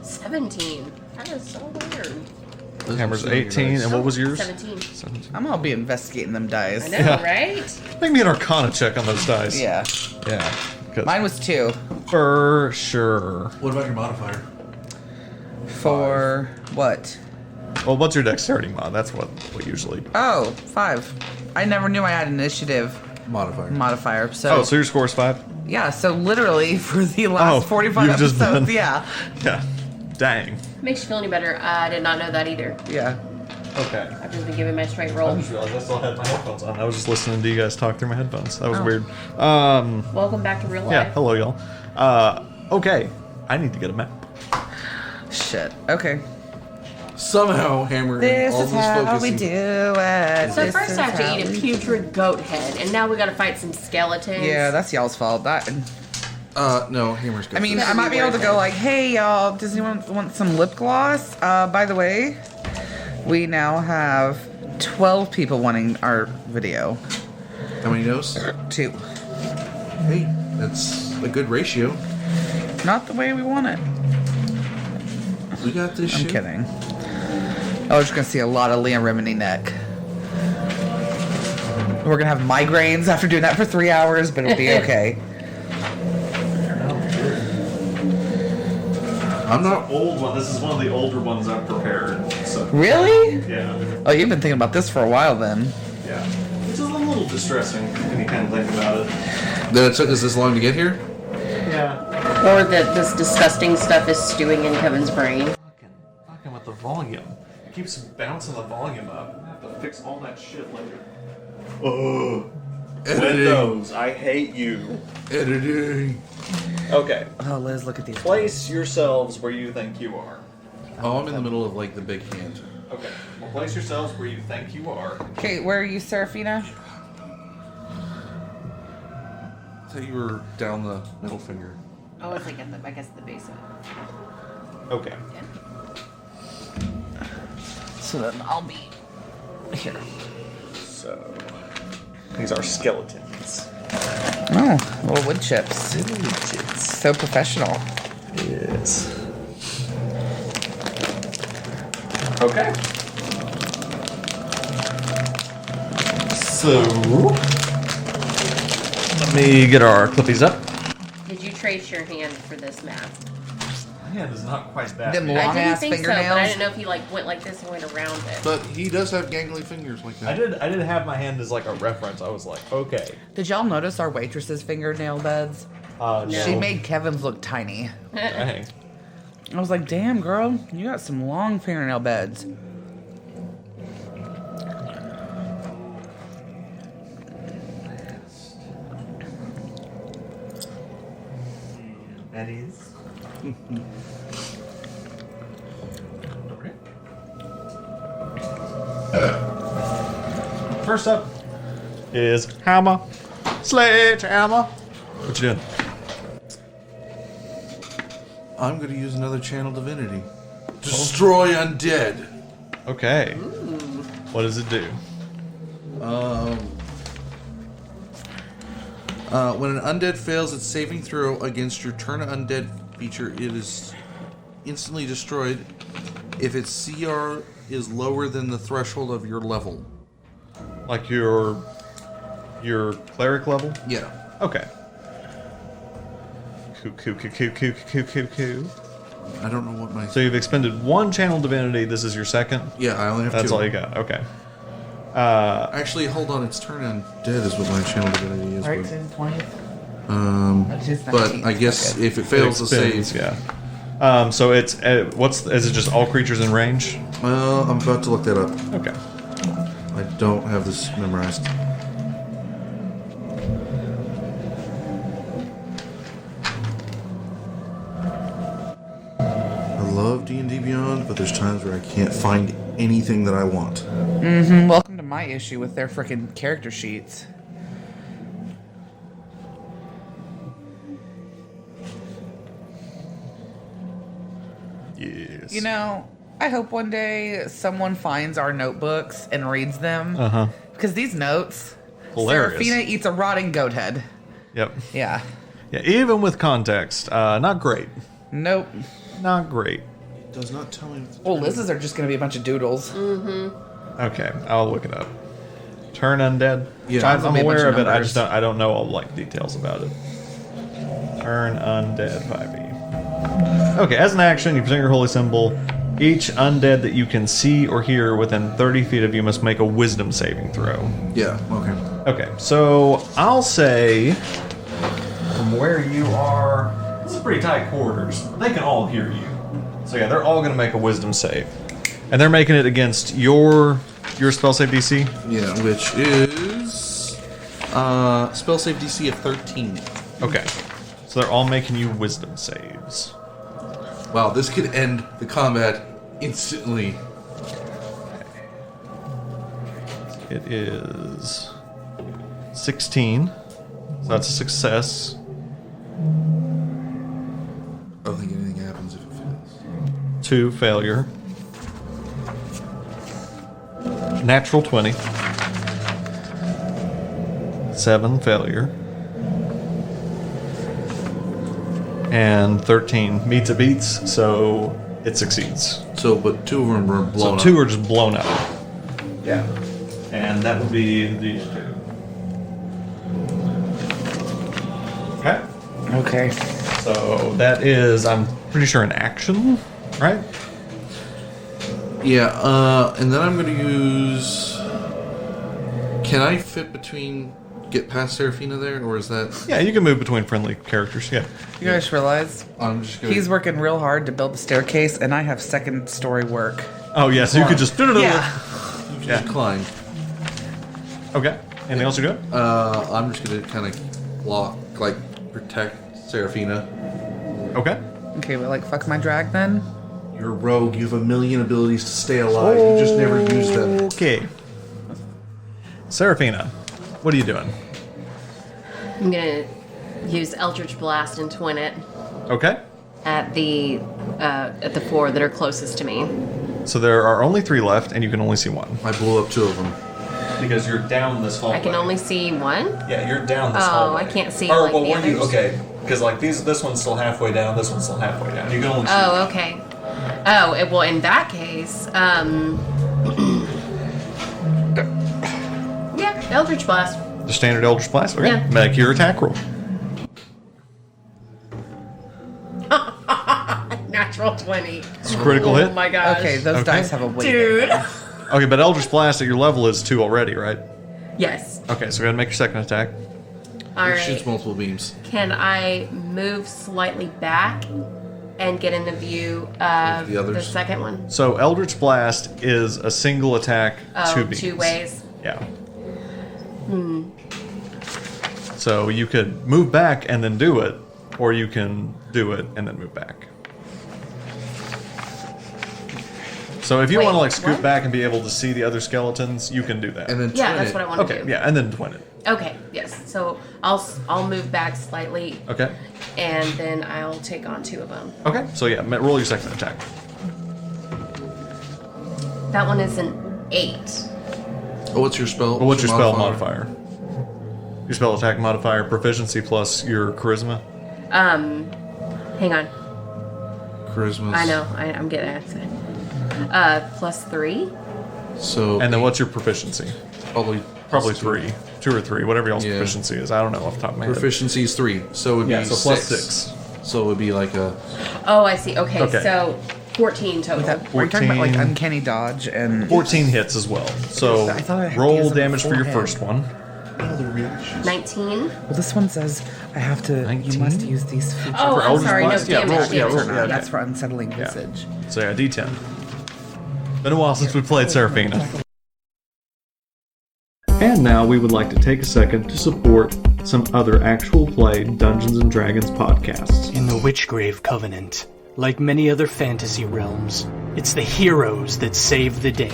Speaker 4: 17. That is so weird.
Speaker 1: Hammer's 18, and what was yours?
Speaker 4: 17.
Speaker 1: 17.
Speaker 2: I'm gonna be investigating them dice.
Speaker 4: I know,
Speaker 1: Yeah.
Speaker 4: right?
Speaker 1: Make me an Arcana check on those dice.
Speaker 2: Yeah.
Speaker 1: Yeah. 'Cause
Speaker 2: Mine was 2.
Speaker 1: for sure.
Speaker 3: What about your modifier?
Speaker 2: For what?
Speaker 1: Well, what's your dexterity mod? That's what usually.
Speaker 2: Oh, 5. I never knew I had an initiative modifier. So,
Speaker 1: Oh, so your score is 5?
Speaker 2: yeah, so literally for the last
Speaker 1: Oh,
Speaker 2: 45
Speaker 1: you've just
Speaker 2: episodes,
Speaker 1: been-
Speaker 2: yeah.
Speaker 1: Yeah. Dang.
Speaker 4: Makes you feel any better. I did not know that either.
Speaker 2: Yeah.
Speaker 1: Okay.
Speaker 4: I've just been giving my straight
Speaker 1: I
Speaker 4: roll.
Speaker 1: just realized I still had my headphones on. I was just listening to you guys talk through my headphones. That was
Speaker 2: Oh.
Speaker 1: weird.
Speaker 4: Welcome back to real life.
Speaker 1: Yeah, hello, y'all. Okay. I need to get a map.
Speaker 2: Shit. Okay.
Speaker 3: Somehow, Hammer
Speaker 2: This
Speaker 3: and all
Speaker 2: is
Speaker 3: this
Speaker 2: how
Speaker 3: focusing.
Speaker 2: we do it.
Speaker 4: So
Speaker 2: This
Speaker 4: first
Speaker 2: is
Speaker 4: I have to
Speaker 2: how
Speaker 4: eat a
Speaker 2: we-
Speaker 4: putrid goat head, and now we gotta fight some skeletons.
Speaker 2: Yeah, that's y'all's fault. That.
Speaker 3: No, Hammer's got
Speaker 2: I mean,
Speaker 3: this.
Speaker 2: I might be able to go like, hey, y'all, does anyone want some lip gloss? By the way, we now have 12 people wanting our video.
Speaker 3: How many no's?
Speaker 2: 2.
Speaker 3: Hey, that's a good ratio.
Speaker 2: Not the way we want it.
Speaker 3: We got this
Speaker 2: I'm
Speaker 3: shit.
Speaker 2: kidding. I was just gonna see a lot of Liam Remini neck. We're gonna have migraines after doing that for 3 hours, but it'll be okay.
Speaker 3: I'm not.
Speaker 1: Old one. This is one of the older ones I've prepared. So
Speaker 2: Really?
Speaker 1: yeah,
Speaker 2: Oh, you've been thinking about this for a while then.
Speaker 1: yeah. Which is a little distressing when you kind of think about it.
Speaker 3: That it took us this long to get here?
Speaker 1: Yeah.
Speaker 4: Or that this disgusting stuff is stewing in Kevin's brain.
Speaker 1: Fucking with the volume. It keeps bouncing the volume up. I have to fix all that shit later. Oh.
Speaker 3: Editing.
Speaker 1: Windows, I hate you.
Speaker 3: Editing.
Speaker 1: Okay.
Speaker 2: Oh, Liz, look at these.
Speaker 1: Place yourselves where you think you are.
Speaker 3: Oh, I'm in the middle of like the big hand.
Speaker 1: Okay. Well, place yourselves where you think you are.
Speaker 2: Okay, where are you, Serafina?
Speaker 3: I thought you were down the middle finger.
Speaker 4: Oh, it's like at the, I guess the base of it.
Speaker 1: Okay.
Speaker 2: So then I'll be here.
Speaker 1: So these are skeletons.
Speaker 2: Oh, little wood chips. So professional.
Speaker 1: Yes. Okay. So let me get our clippies up.
Speaker 4: Did you trace your hand for this map?
Speaker 1: My hand is not quite that.
Speaker 2: Them
Speaker 1: big.
Speaker 2: long
Speaker 4: I didn't
Speaker 2: ass
Speaker 4: think so,
Speaker 2: fingernails.
Speaker 4: but I didn't know if he like went like this and went around it.
Speaker 3: But he does have gangly fingers like that.
Speaker 1: I did have my hand as like a reference. I was like, okay.
Speaker 2: Did y'all notice our waitress's fingernail beds?
Speaker 1: No.
Speaker 2: She made Kevin's look tiny.
Speaker 1: Dang.
Speaker 2: I was like, damn, girl, you got some long fingernail beds.
Speaker 1: That is. First up is Hammer. Sledgehammer. What you doing?
Speaker 3: I'm going to use another channel divinity. Destroy undead.
Speaker 1: Okay. What does it do?
Speaker 3: When an undead fails its saving throw against your turn undead feature, it is instantly destroyed if its CR is lower than the threshold of your level.
Speaker 1: Like your cleric level?
Speaker 3: Yeah.
Speaker 1: Okay. Cool.
Speaker 3: I don't know what my...
Speaker 1: So you've expended one channel divinity. This is your second?
Speaker 3: Yeah, I only have
Speaker 1: That's
Speaker 3: two.
Speaker 1: all you got. Okay.
Speaker 3: Actually, hold on. Its turn undead is what my channel divinity is.
Speaker 2: Right,
Speaker 3: but,
Speaker 2: 20th.
Speaker 3: but I guess if it fails to
Speaker 1: expends,
Speaker 3: save...
Speaker 1: yeah. So it's is it just all creatures in range?
Speaker 3: Well, I'm about to look that up.
Speaker 1: Okay.
Speaker 3: I don't have this memorized. love D&D Beyond, but there's times where I can't find anything that I want.
Speaker 2: Welcome to my issue with their frickin' character sheets.
Speaker 1: Yes.
Speaker 2: You know, I hope one day someone finds our notebooks and reads them.
Speaker 1: Uh-huh.
Speaker 2: Because these notes,
Speaker 1: Hilarious.
Speaker 2: Serafina eats a rotting goat head.
Speaker 1: Yep.
Speaker 2: Yeah.
Speaker 1: Yeah, even with context, not great.
Speaker 2: Nope.
Speaker 1: Not great.
Speaker 3: It does not tell me.
Speaker 2: Well, Liz's are just going to be a bunch of doodles.
Speaker 1: Okay, I'll look it up. Turn undead.
Speaker 3: Yeah.
Speaker 1: I'm
Speaker 2: Gonna be a bunch
Speaker 1: aware
Speaker 2: of
Speaker 1: of it. I
Speaker 2: numbers.
Speaker 1: just I don't know all like details about it. Turn undead 5e. Okay, as an action, you present your holy symbol. Each undead that you can see or hear within 30 feet of you must make a wisdom saving throw.
Speaker 3: Yeah, okay.
Speaker 1: Okay, so I'll say from where you are, this is pretty tight quarters. They can all hear you. So yeah, they're all going to make a wisdom save. And they're making it against your spell save DC?
Speaker 3: Yeah, which is spell save DC of 13.
Speaker 1: Okay. So they're all making you wisdom saves.
Speaker 3: Wow, this could end the combat instantly.
Speaker 1: It is 16. So that's a success.
Speaker 3: I don't think anything happens if it fails.
Speaker 1: 2 failure. Natural 20. 7 failure. And 13 meets a beats, so it succeeds.
Speaker 3: So, but 2 of them were blown
Speaker 1: So 2
Speaker 3: up.
Speaker 1: are just blown up. Yeah. And that would be these 2. Okay.
Speaker 2: Okay.
Speaker 1: So that is, I'm pretty sure, an action, right?
Speaker 3: Yeah, and then I'm going to use... Can I fit between... Get past Serafina there, or is that...
Speaker 1: Yeah, you can move between friendly characters, yeah.
Speaker 2: You guys realize
Speaker 3: I'm just going to...
Speaker 2: he's working real hard to build the staircase, and I have second story work.
Speaker 1: Oh, yeah, so you could just...
Speaker 2: Yeah.
Speaker 3: Just climb.
Speaker 1: Okay. Anything else you're doing?
Speaker 3: I'm just going to kind of block, like, protect Serafina.
Speaker 1: Okay.
Speaker 2: Okay, but like, fuck my drag then?
Speaker 3: You're a rogue. You have a million abilities to stay alive. You just never use them.
Speaker 1: Okay. Serafina, what are you doing?
Speaker 4: I'm gonna use Eldritch Blast and twin it
Speaker 1: Okay.
Speaker 4: at the 4 that are closest to me.
Speaker 1: So there are only 3 left, and you can only see 1.
Speaker 3: I blew up 2 of them.
Speaker 1: Because you're down this hallway.
Speaker 4: I can only see 1?
Speaker 1: Yeah, you're down this
Speaker 4: Oh,
Speaker 1: hallway.
Speaker 4: I can't see,
Speaker 1: Or,
Speaker 4: like,
Speaker 1: well,
Speaker 4: the
Speaker 1: what do you...
Speaker 4: others.
Speaker 1: Okay, because, like, this one's still halfway down, this one's still halfway down. You can only see...
Speaker 4: Oh, okay. Oh, well, in that case, yeah, Eldritch Blast.
Speaker 1: The standard Eldritch Blast? Okay.
Speaker 4: Yeah.
Speaker 1: Make your attack roll.
Speaker 4: Natural 20.
Speaker 1: It's a critical
Speaker 4: Oh
Speaker 1: hit.
Speaker 4: my gosh.
Speaker 2: Okay, those
Speaker 1: Okay.
Speaker 2: dice have a weight.
Speaker 4: Dude.
Speaker 1: Okay, but Eldritch Blast at your level is 2 already, right?
Speaker 4: Yes.
Speaker 1: Okay, so go ahead and make your second attack.
Speaker 4: All
Speaker 3: It shoots
Speaker 4: right.
Speaker 3: multiple beams.
Speaker 4: Can I move slightly back and get into view of
Speaker 3: The others?
Speaker 4: the second one?
Speaker 1: So Eldritch Blast is a single attack,
Speaker 4: Oh,
Speaker 1: 2 beams.
Speaker 4: 2 ways.
Speaker 1: Yeah. So you could move back and then do it, or you can do it and then move back. So if you
Speaker 4: Wait,
Speaker 1: want to like scoot
Speaker 4: what?
Speaker 1: back and be able to see the other skeletons, you can do that.
Speaker 3: And then
Speaker 4: Yeah,
Speaker 3: twin
Speaker 4: that's
Speaker 3: it.
Speaker 4: what I want to
Speaker 1: Okay,
Speaker 4: do.
Speaker 1: yeah, and then twin it.
Speaker 4: Okay, yes. So I'll move back slightly,
Speaker 1: Okay.
Speaker 4: and then I'll take on 2 of them.
Speaker 1: Okay. So yeah, roll your second attack.
Speaker 4: That one is an 8.
Speaker 3: Oh, what's your spell?
Speaker 1: Well, what's your spell modifier? Your spell attack modifier, proficiency plus your charisma.
Speaker 4: Hang on.
Speaker 3: Charisma.
Speaker 4: I know. I'm getting it. Plus 3.
Speaker 3: So
Speaker 1: And then what's your proficiency?
Speaker 3: probably
Speaker 1: Probably 3. 2 or 3, whatever y'all's
Speaker 3: Yeah.
Speaker 1: proficiency is. I don't know off the top of my head.
Speaker 3: proficiency is 3. So it would
Speaker 1: Yeah,
Speaker 3: be
Speaker 1: so plus
Speaker 3: 6.
Speaker 1: 6.
Speaker 3: So it would be like a...
Speaker 4: Oh, I see. Okay,
Speaker 1: Okay.
Speaker 4: so 14 total.
Speaker 2: Are you talking about like
Speaker 1: 14.
Speaker 2: uncanny dodge and
Speaker 1: 14 hits as well. So
Speaker 2: I thought I had to
Speaker 1: roll
Speaker 2: use them
Speaker 1: damage for your
Speaker 2: beforehand.
Speaker 1: first one.
Speaker 3: Other reactions.
Speaker 4: 19.
Speaker 2: Well, this one says I have to.
Speaker 1: 19?
Speaker 2: You must use these features.
Speaker 4: Oh,
Speaker 1: For
Speaker 4: I'm
Speaker 1: Eldritch
Speaker 4: sorry. No,
Speaker 1: Blast? Yeah,
Speaker 4: damage.
Speaker 1: roll-
Speaker 4: damage.
Speaker 1: yeah, roll-
Speaker 4: damage.
Speaker 1: yeah, okay.
Speaker 2: That's for unsettling visage.
Speaker 1: So yeah, D10. Been a while since we played Serafina. And now we would like to take a second to support some other actual play Dungeons & Dragons podcasts.
Speaker 5: In the Witchgrave Covenant, Like many other fantasy realms, it's the heroes that save the day.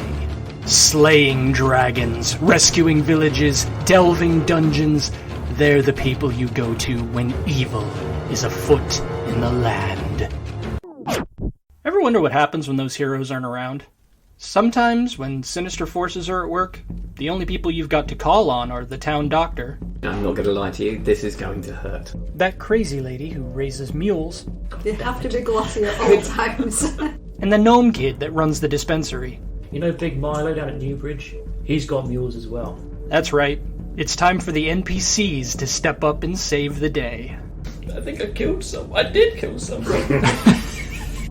Speaker 5: Slaying dragons, rescuing villages, delving dungeons, they're the people you go to when evil is afoot in the land. Ever wonder what happens when those heroes aren't around? Sometimes, when sinister forces are at work, the only people you've got to call on are the town doctor,
Speaker 6: I'm not going to lie to you, this is going to hurt.
Speaker 5: that crazy lady who raises mules,
Speaker 7: They have to be glossy at all times.
Speaker 5: and the gnome kid that runs the dispensary.
Speaker 8: You know Big Milo down at Newbridge? He's got mules as well.
Speaker 5: That's right. It's time for the NPCs to step up and save the day.
Speaker 8: I think I killed someone. I did kill someone.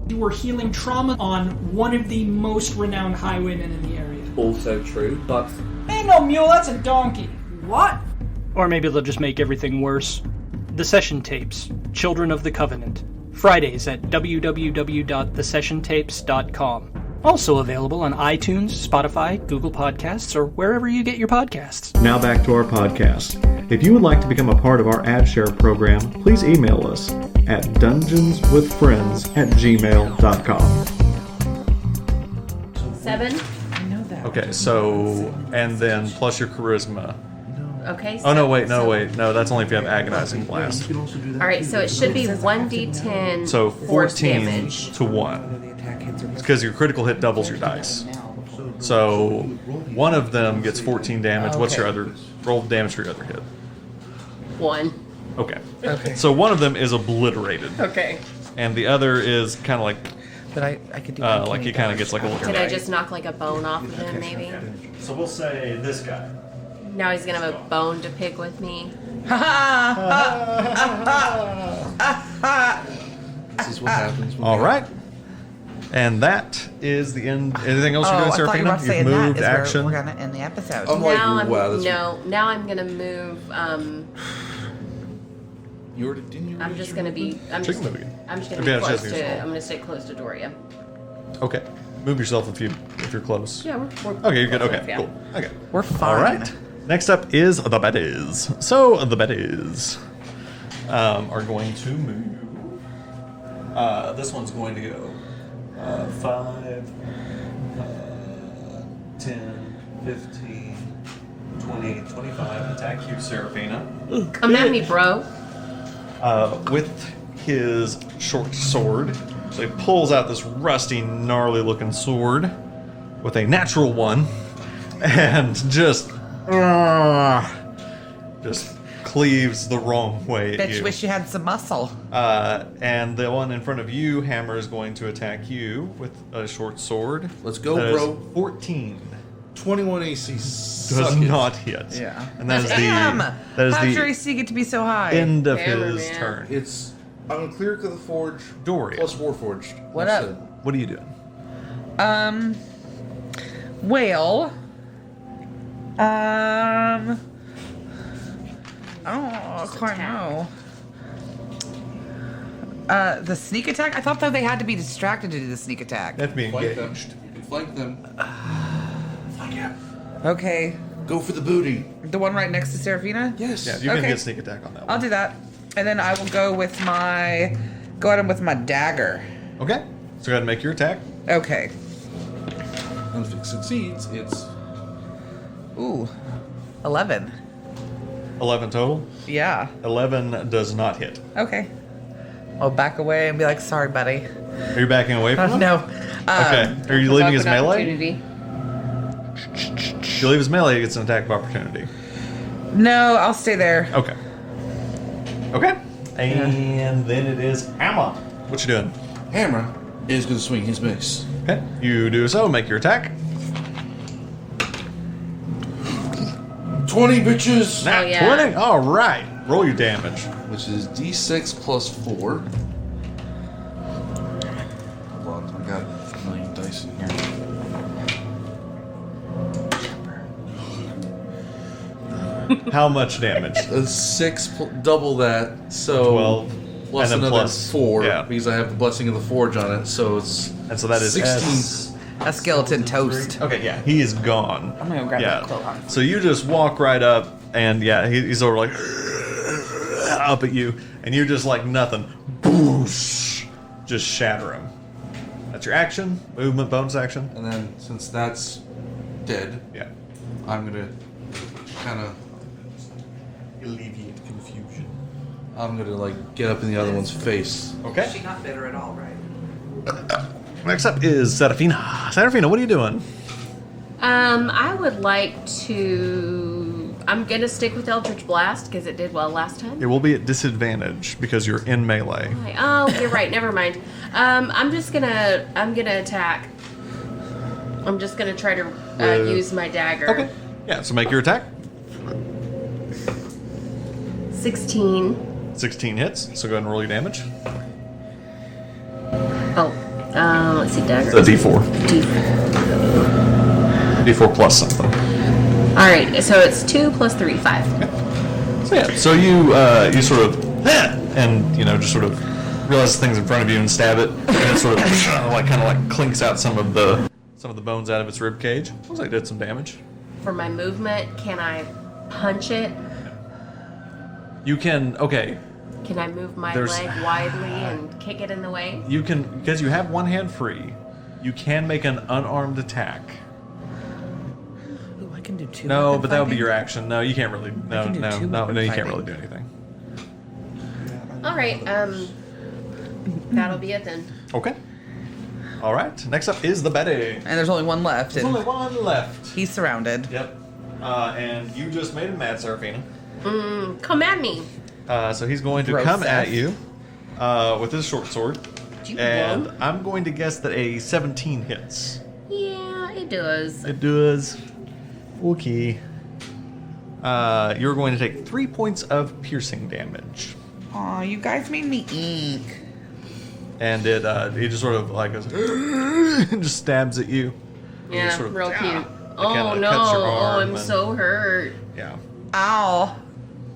Speaker 9: You were healing trauma on one of the most renowned highwaymen in the area.
Speaker 6: Also true, but
Speaker 9: Ain't no mule, that's a donkey.
Speaker 7: What?
Speaker 5: Or maybe they'll just make everything worse. The Session Tapes, Children of the Covenant. Fridays at www.thesessiontapes.com. Also available on iTunes, Spotify, Google Podcasts, or wherever you get your podcasts.
Speaker 1: Now back to our podcast. If you would like to become a part of our ad share program, please email us at dungeonswithfriends@gmail.com.
Speaker 4: 7.
Speaker 2: I know that.
Speaker 1: Okay, so, and then plus your charisma.
Speaker 4: Okay.
Speaker 1: Oh, no,
Speaker 4: so-
Speaker 1: wait, no, that's only if you have agonizing blast.
Speaker 4: Alright, so it should be 1d10
Speaker 1: So
Speaker 4: force
Speaker 1: 14
Speaker 4: damage.
Speaker 1: to 1. Because your critical hit doubles your dice. So one of them gets 14 damage. What's your other roll damage for your other hit?
Speaker 4: 1.
Speaker 1: Okay. So one of them is obliterated,
Speaker 4: Okay.
Speaker 1: and the other is kind of like
Speaker 2: But I could do
Speaker 1: like he kind of gets like a little.
Speaker 4: Did I just knock like a bone off of him, maybe?
Speaker 1: So we'll say this guy.
Speaker 4: Now he's gonna have a bone to pick with me.
Speaker 3: This is what happens. When
Speaker 1: All
Speaker 3: we-
Speaker 1: right. And that is the end. Anything else you're doing,
Speaker 2: I thought you were
Speaker 1: Serafina?
Speaker 2: saying
Speaker 1: You've
Speaker 2: that
Speaker 1: moved
Speaker 2: is
Speaker 1: action.
Speaker 2: where we're gonna end the episode.
Speaker 3: I'm like,
Speaker 4: now
Speaker 3: wow, that's
Speaker 4: now I'm gonna move.
Speaker 3: You already didn't. You
Speaker 4: I'm just gonna be. I'm
Speaker 1: She
Speaker 4: just.
Speaker 1: can move again.
Speaker 4: I'm just gonna
Speaker 1: Okay,
Speaker 4: be
Speaker 1: that's
Speaker 4: close
Speaker 1: just
Speaker 4: to.
Speaker 1: yourself.
Speaker 4: I'm gonna stay close to Doria.
Speaker 1: Okay. Move yourself if you're close.
Speaker 4: Yeah, we're
Speaker 1: Okay, you're good.
Speaker 4: close
Speaker 1: Okay,
Speaker 4: enough, yeah.
Speaker 1: cool. Okay.
Speaker 2: We're fine.
Speaker 1: All right. Next up is the Betties. So the Betties are going to move. This one's going to go 5, 10, 15, 20, 25. Attack you, Serafina.
Speaker 4: Come at me, bro.
Speaker 1: With his short sword. So he pulls out this rusty, gnarly-looking sword with a natural 1, and just cleaves the wrong way at
Speaker 2: Bet you
Speaker 1: you.
Speaker 2: wish you had some muscle.
Speaker 1: And the one in front of you, Hammer, is going to attack you with a short sword.
Speaker 3: Let's go,
Speaker 1: That is
Speaker 3: bro.
Speaker 1: 14.
Speaker 3: 21 AC
Speaker 1: Does not hit.
Speaker 2: Yeah.
Speaker 1: And that is
Speaker 2: Damn!
Speaker 1: that is
Speaker 2: How'd your
Speaker 1: the
Speaker 2: AC get to be so high?
Speaker 1: end of
Speaker 4: Hammer,
Speaker 1: his
Speaker 4: man.
Speaker 1: turn.
Speaker 3: It's I'm a Cleric of the Forge
Speaker 1: Doria.
Speaker 3: plus Warforged.
Speaker 2: What
Speaker 3: That's
Speaker 2: up?
Speaker 3: it.
Speaker 1: What are you doing?
Speaker 2: Well, I don't quite know. The sneak attack? I thought that they had to be distracted to do the sneak attack.
Speaker 1: They have to be
Speaker 3: Flank them.
Speaker 1: engaged.
Speaker 3: You can flank them. Flank him.
Speaker 2: Okay.
Speaker 3: Go for the booty.
Speaker 2: The one right next to Serafina?
Speaker 3: Yes.
Speaker 1: Yeah, you can
Speaker 2: Okay.
Speaker 1: get sneak attack on that one.
Speaker 2: I'll do that. And then I will go at him with my dagger.
Speaker 1: Okay. So go ahead and make your attack.
Speaker 2: Okay.
Speaker 3: And if it succeeds, it's
Speaker 2: Ooh. 11.
Speaker 1: 11 total.
Speaker 2: Yeah.
Speaker 1: 11 does not hit.
Speaker 2: Okay. I'll back away and be like, sorry, buddy.
Speaker 1: Are you backing away from him?
Speaker 2: No.
Speaker 1: Okay. Are you leaving his
Speaker 4: Provoke an
Speaker 1: melee?
Speaker 4: opportunity.
Speaker 1: If you leave his melee, he gets an attack of opportunity.
Speaker 2: No, I'll stay there.
Speaker 1: Okay. Okay. And then it is Hammer. What you doing?
Speaker 3: Hammer is going to swing his mace.
Speaker 1: Okay. You do so. Make your attack.
Speaker 3: 20 bitches,
Speaker 1: Nat
Speaker 4: yeah.
Speaker 1: 20. All right. Roll your damage.
Speaker 3: which is D6 plus 4. Hold on, I got a million dice in here.
Speaker 1: How much damage?
Speaker 3: 6 double that, so
Speaker 1: 12.
Speaker 3: plus
Speaker 1: And then
Speaker 3: another
Speaker 1: plus-
Speaker 3: 4
Speaker 1: yeah.
Speaker 3: because I have the blessing of the forge on it. So it's
Speaker 1: And so that is
Speaker 3: 16.
Speaker 2: A skeleton toast.
Speaker 1: Okay, yeah, he is gone.
Speaker 2: I'm gonna go grab
Speaker 1: yeah.
Speaker 2: that cloak.
Speaker 1: So you just walk right up, and yeah, he's sort of like up at you, and you just like nothing, boosh, just shatter him. That's your action, movement, bonus action.
Speaker 3: And then since that's dead,
Speaker 1: Yeah.
Speaker 3: I'm gonna kind of alleviate confusion. I'm gonna like get up in the other one's face.
Speaker 1: Okay.
Speaker 2: She's not bitter at all, right?
Speaker 1: Next up is Serafina. Serafina, what are you doing?
Speaker 4: I would like to. I'm gonna stick with Eldritch Blast because it did well last time.
Speaker 1: It will be at disadvantage because you're in melee.
Speaker 4: Oh, you're right. Never mind. I'm gonna attack. I'm just gonna try to use my dagger.
Speaker 1: Okay. Yeah, so make your attack.
Speaker 4: 16.
Speaker 1: 16 hits, so go ahead and roll your damage.
Speaker 4: Oh, let's see, dagger.
Speaker 1: It's a D4.
Speaker 4: D4.
Speaker 1: D4 plus something.
Speaker 4: All right, so it's 2 plus 3, 5.
Speaker 1: So yeah, so you sort of and just sort of realize things in front of you and stab it, and it sort of kind of clinks out some of the bones out of its rib cage. Looks like it did some damage.
Speaker 4: For my movement, can I punch it?
Speaker 1: You can
Speaker 4: Can I move my
Speaker 1: There's-
Speaker 4: leg widely and kick it in the way?
Speaker 1: You can, because you have one hand free. You can make an unarmed attack.
Speaker 2: Ooh, I can do 2.
Speaker 1: No,
Speaker 2: weapon
Speaker 1: but that would be
Speaker 2: fighting.
Speaker 1: your action. No, you can't really. No,
Speaker 2: can do
Speaker 1: no,
Speaker 2: two
Speaker 1: no,
Speaker 2: weapon
Speaker 1: no. You can't
Speaker 2: fighting.
Speaker 1: really do anything.
Speaker 4: All right, that'll be it then.
Speaker 1: Okay. All right. Next up is the Betty.
Speaker 2: And there's only one left.
Speaker 1: There's
Speaker 2: And
Speaker 1: only one left.
Speaker 2: he's surrounded.
Speaker 1: Yep. And you just made him mad, Serafina.
Speaker 4: Come at me.
Speaker 1: So he's going to
Speaker 2: Gross
Speaker 1: come
Speaker 2: Seth.
Speaker 1: at you with his short sword.
Speaker 4: You
Speaker 1: And
Speaker 4: won't.
Speaker 1: I'm going to guess that a 17 hits.
Speaker 4: Yeah, it does.
Speaker 1: It does. Okay. You're going to take 3 points of piercing damage.
Speaker 2: Aw, you guys made me ink.
Speaker 1: And it just sort of goes and just stabs at you. And you
Speaker 4: Yeah,
Speaker 1: sort of,
Speaker 4: real cute.
Speaker 1: it
Speaker 4: Oh
Speaker 1: kinda
Speaker 4: no!
Speaker 1: cuts your
Speaker 4: Oh,
Speaker 1: arm
Speaker 4: I'm
Speaker 1: and-
Speaker 4: so hurt.
Speaker 1: Yeah.
Speaker 2: Ow.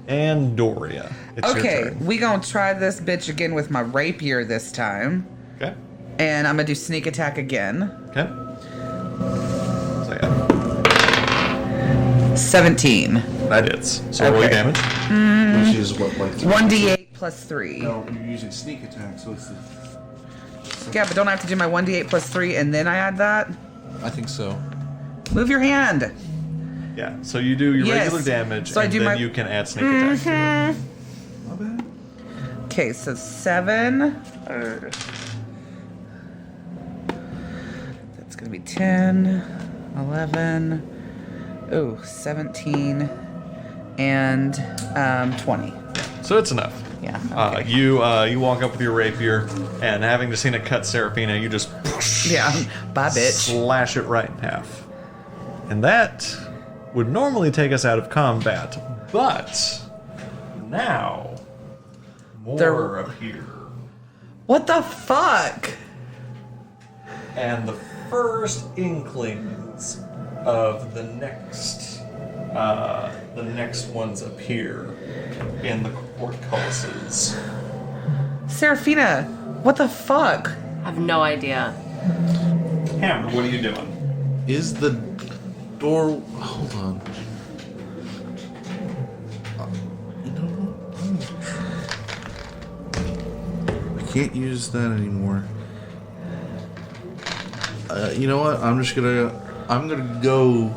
Speaker 1: And Doria. It's your
Speaker 2: Okay,
Speaker 1: turn.
Speaker 2: we gonna try this bitch again with my rapier this time.
Speaker 1: Okay.
Speaker 2: And I'm gonna do sneak attack again.
Speaker 1: Okay. So yeah,
Speaker 2: 17.
Speaker 1: that hits. So roll your
Speaker 2: Okay.
Speaker 1: damage.
Speaker 3: Which is what, like
Speaker 2: 1d8 plus 3.
Speaker 3: No, you're using sneak attack, so it's the.
Speaker 2: Yeah, but don't I have to do my 1d8 plus 3 and then I add that?
Speaker 3: I think so.
Speaker 2: Move your hand.
Speaker 1: Yeah. So you do your
Speaker 2: Yes.
Speaker 1: regular damage,
Speaker 2: So I
Speaker 1: and
Speaker 2: do
Speaker 1: then
Speaker 2: my-
Speaker 1: you can add sneak attack to it.
Speaker 3: Not bad.
Speaker 2: Okay, so 7. That's gonna be 10, 11. Oh, 17 and 20.
Speaker 1: So it's enough.
Speaker 2: Yeah. Okay.
Speaker 1: You walk up with your rapier, and having just seen it cut Serafina, you just
Speaker 2: Yeah. Bye, bitch.
Speaker 1: slash it right in half. And that would normally take us out of combat, but now more
Speaker 2: There-
Speaker 1: appear.
Speaker 2: What the fuck?
Speaker 1: And the first inklings of the next ones appear in the portcullises.
Speaker 2: Serafina, what the fuck?
Speaker 4: I have no idea.
Speaker 1: Hammer, what are you doing?
Speaker 3: Is the door? Hold on. You know what? I can't use that anymore. You know what? I'm gonna go.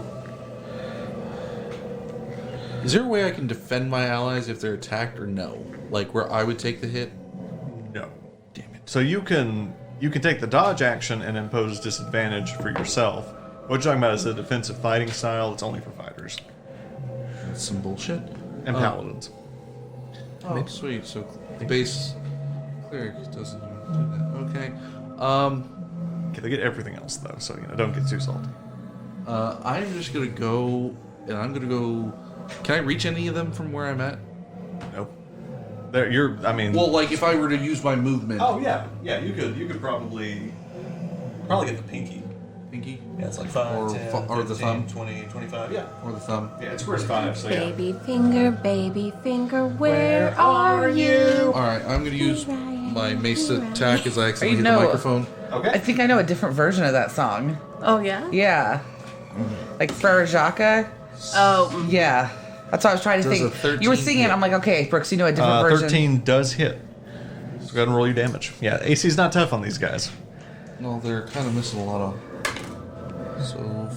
Speaker 3: Is there a way I can defend my allies if they're attacked or no? Like where I would take the hit?
Speaker 1: No. Damn it. So you can take the dodge action and impose disadvantage for yourself. What you're talking about is a defensive fighting style. It's only for fighters
Speaker 3: That's some bullshit.
Speaker 1: and paladins.
Speaker 3: Oh, sweet. So the base cleric doesn't do that. Okay.
Speaker 1: Okay, they get everything else though, so don't get too salty.
Speaker 3: I'm just gonna go, and I'm gonna go. Can I reach any of them from where I'm at?
Speaker 1: No. I mean.
Speaker 3: Well, like if I were to use my movement.
Speaker 1: Oh yeah, you could probably get the pinky.
Speaker 3: Pinky?
Speaker 1: Yeah, it's like 5,
Speaker 3: Or
Speaker 1: 10,
Speaker 3: or the
Speaker 1: 15,
Speaker 3: thumb.
Speaker 1: 20, 25. Yeah.
Speaker 3: Or the thumb.
Speaker 1: Yeah, it's squares 5, so yeah.
Speaker 4: Baby finger, where are you?
Speaker 3: Alright, I'm gonna use my mace attack as I accidentally hit
Speaker 2: No.
Speaker 3: the microphone.
Speaker 1: Okay.
Speaker 2: I think I know a different version of that song.
Speaker 4: Oh yeah.
Speaker 2: Yeah. Like Frere Jacques.
Speaker 4: Oh,
Speaker 2: Yeah. That's what I was trying to
Speaker 3: There's
Speaker 2: think.
Speaker 3: a 13
Speaker 2: You were singing,
Speaker 3: hit.
Speaker 2: I'm like, okay, Brooks, you know a different version.
Speaker 1: 13 does hit. go ahead and roll your damage. Yeah, AC's not tough on these guys.
Speaker 3: No, they're kind of missing a lot of. So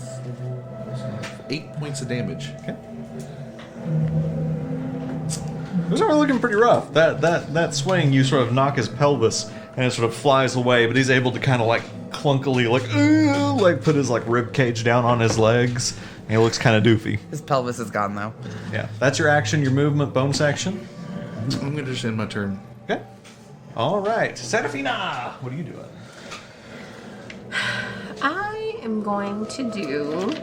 Speaker 3: 8 points of damage.
Speaker 1: Okay. Those are looking pretty rough. That swing, you sort of knock his pelvis, and it sort of flies away. But he's able to kind of like clunkily, like put his like rib cage down on his legs, and he looks kind of doofy.
Speaker 2: His pelvis is gone though.
Speaker 1: Yeah, that's your action, your movement, bonus action.
Speaker 3: I'm gonna just end my turn.
Speaker 1: Okay. All right, Serafina, what are you doing?
Speaker 4: I am going to do.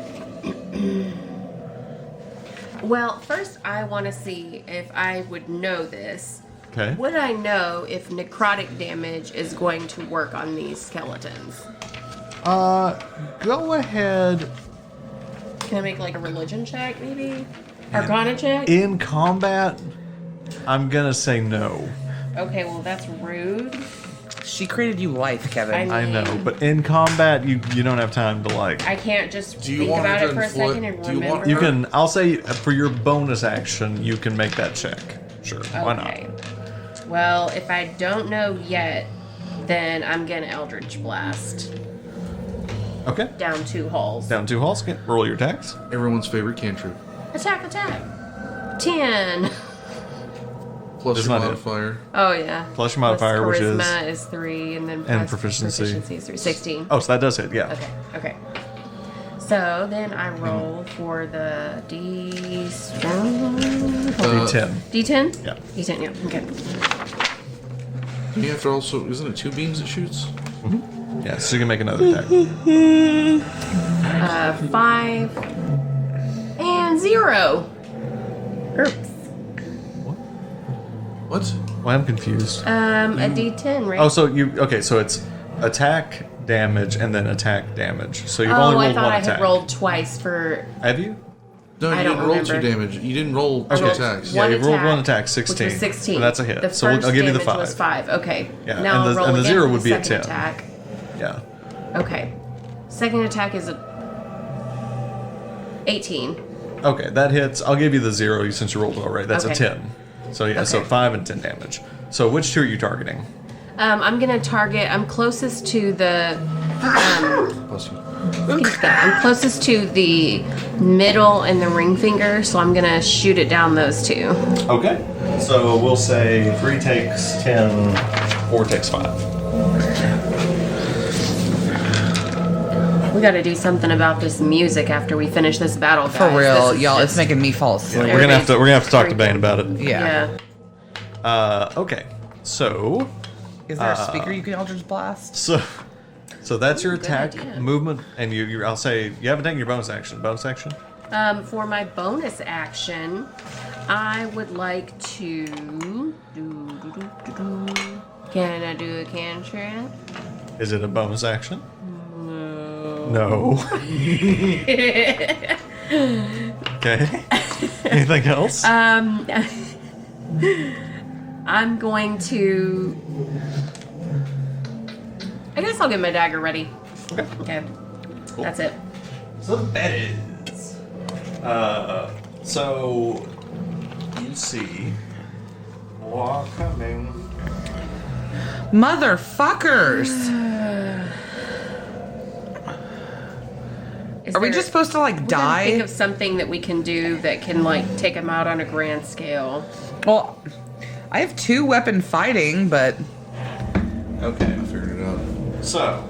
Speaker 4: Well, first I want to see if I would know this.
Speaker 1: Okay.
Speaker 4: Would I know if necrotic damage is going to work on these skeletons?
Speaker 1: Go ahead.
Speaker 4: Can I make like a religion check, maybe? Arcana check?
Speaker 1: In combat, I'm gonna say no.
Speaker 4: Okay, well that's rude.
Speaker 2: She created you life, Kevin.
Speaker 1: I know, but in combat, you don't have time to like.
Speaker 4: I can't just
Speaker 3: Do you
Speaker 4: think
Speaker 3: want
Speaker 4: about
Speaker 3: her
Speaker 4: it
Speaker 3: to
Speaker 4: for a
Speaker 3: inflict-
Speaker 4: second and
Speaker 3: do you want
Speaker 4: remember.
Speaker 1: You can. I'll say for your bonus action, you can make that check. Sure, why not?
Speaker 4: Okay. Well, if I don't know yet, then I'm gonna Eldritch Blast
Speaker 1: Okay.
Speaker 4: down 2 halls.
Speaker 1: Down 2 halls. Okay. Roll your attacks.
Speaker 3: Everyone's favorite cantrip.
Speaker 4: Attack! 10.
Speaker 3: Plus
Speaker 1: Does
Speaker 3: your
Speaker 1: not hit.
Speaker 3: modifier.
Speaker 4: Oh yeah.
Speaker 1: Plus your modifier,
Speaker 4: Plus
Speaker 1: which is-
Speaker 4: charisma is 3, and then
Speaker 1: and
Speaker 4: plus
Speaker 1: proficiency.
Speaker 4: is 3. 16.
Speaker 1: Oh, so that does hit. Yeah.
Speaker 4: Okay. So then I roll for the
Speaker 1: D10.
Speaker 4: D10.
Speaker 1: Yeah.
Speaker 4: D10. Yeah. Okay.
Speaker 3: You have to also. Isn't it 2 beams it shoots?
Speaker 1: Yeah. So you can make another attack.
Speaker 4: 5 and 0. Oops.
Speaker 3: What?
Speaker 1: Well, I'm confused.
Speaker 4: A D10, right?
Speaker 1: Oh, so you okay? So it's attack damage and then attack damage. So you've
Speaker 4: Oh,
Speaker 1: only
Speaker 4: I
Speaker 1: rolled
Speaker 4: thought
Speaker 1: one
Speaker 4: I
Speaker 1: attack.
Speaker 4: had rolled twice for.
Speaker 1: Have you?
Speaker 3: No, you
Speaker 4: I don't
Speaker 3: didn't roll 2
Speaker 4: remember.
Speaker 3: damage. You didn't roll 2
Speaker 1: Okay.
Speaker 3: attacks.
Speaker 1: Yeah,
Speaker 4: One
Speaker 1: you rolled one
Speaker 4: attack,
Speaker 1: attack, 16.
Speaker 4: Which was 16.
Speaker 1: So that's a hit.
Speaker 4: The
Speaker 1: So I'll
Speaker 4: first
Speaker 1: give you the
Speaker 4: damage
Speaker 1: 5.
Speaker 4: was 5. Okay.
Speaker 1: Yeah,
Speaker 4: Now
Speaker 1: and
Speaker 4: I'll
Speaker 1: the-
Speaker 4: roll
Speaker 1: and the
Speaker 4: again
Speaker 1: 0
Speaker 4: for
Speaker 1: would
Speaker 4: the
Speaker 1: be a
Speaker 4: second
Speaker 1: 10.
Speaker 4: attack.
Speaker 1: Yeah.
Speaker 4: Okay. Second attack is a 18.
Speaker 1: Okay, that hits. I'll give you the 0 since you rolled well, right? That's
Speaker 4: Okay.
Speaker 1: a 10. So yeah, so
Speaker 4: Okay.
Speaker 1: 5 and 10 damage. So which 2 are you targeting?
Speaker 4: I'm gonna target. I'm closest to the.
Speaker 3: Plus you.
Speaker 4: I'm closest to the middle and the ring finger, so I'm gonna shoot it down those 2.
Speaker 1: Okay. So we'll say 3 takes 10, 4 takes 5.
Speaker 4: We gotta do something about this music after we finish this battle, guys.
Speaker 2: For real,
Speaker 4: This is
Speaker 2: y'all.
Speaker 4: just-
Speaker 2: It's making me fall asleep.
Speaker 1: We're gonna have to talk to Bane about it.
Speaker 2: Yeah.
Speaker 1: Okay. So
Speaker 2: Is there a speaker you can Eldritch Blast?
Speaker 1: so that's your
Speaker 4: Good
Speaker 1: attack
Speaker 4: idea.
Speaker 1: movement, and I'll say you haven't taken your bonus action. Bonus action.
Speaker 4: For my bonus action, I would like to. Can I do a cantrip?
Speaker 1: Is it a bonus action? No. Okay. Anything else?
Speaker 4: I'm going to. I guess I'll get my dagger ready. Okay. That's it.
Speaker 1: So that is. So you see law coming.
Speaker 2: Motherfuckers! Are we just supposed to like
Speaker 4: We gotta think
Speaker 2: die?
Speaker 4: of something that we can do that can like take them out on a grand scale.
Speaker 2: Well, I have 2 weapon fighting, but
Speaker 1: Okay.
Speaker 3: I figured it out.
Speaker 1: So.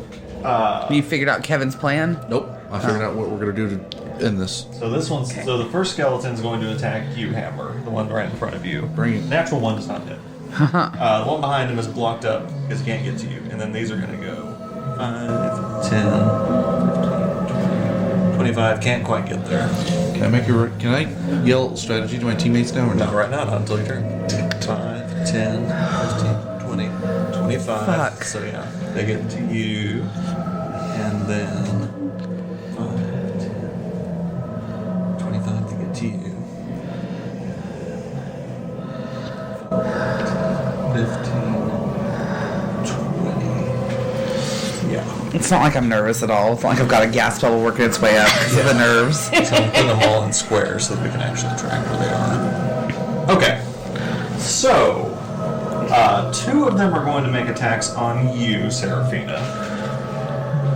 Speaker 2: you figured out Kevin's plan.
Speaker 3: Nope. I figured out what we're gonna do to end this.
Speaker 1: So this one's
Speaker 4: Okay.
Speaker 1: so the first skeleton's going to attack you, Hammer, the one right in front of you.
Speaker 3: Bring it.
Speaker 1: Natural one does not hit. The one behind him is blocked up because he can't get to you, and then these are going to go 5, 10, 15, 20, 25. Can't quite get there.
Speaker 3: Can I make a? Can I yell strategy to my teammates now or
Speaker 1: Not
Speaker 3: no?
Speaker 1: right now, not until your turn. 5, 10, 15, 20, 25.
Speaker 2: Fuck.
Speaker 1: So yeah, they get to you, and then 5, 10, 25 to get to you. 15, 20. Yeah.
Speaker 2: It's not like I'm nervous at all. It's not like I've got a gas bubble working its way up because of the nerves.
Speaker 1: So I'm putting them all in squares so that we can actually track where they are. Okay. So, Two of them are going to make attacks on you, Serafina.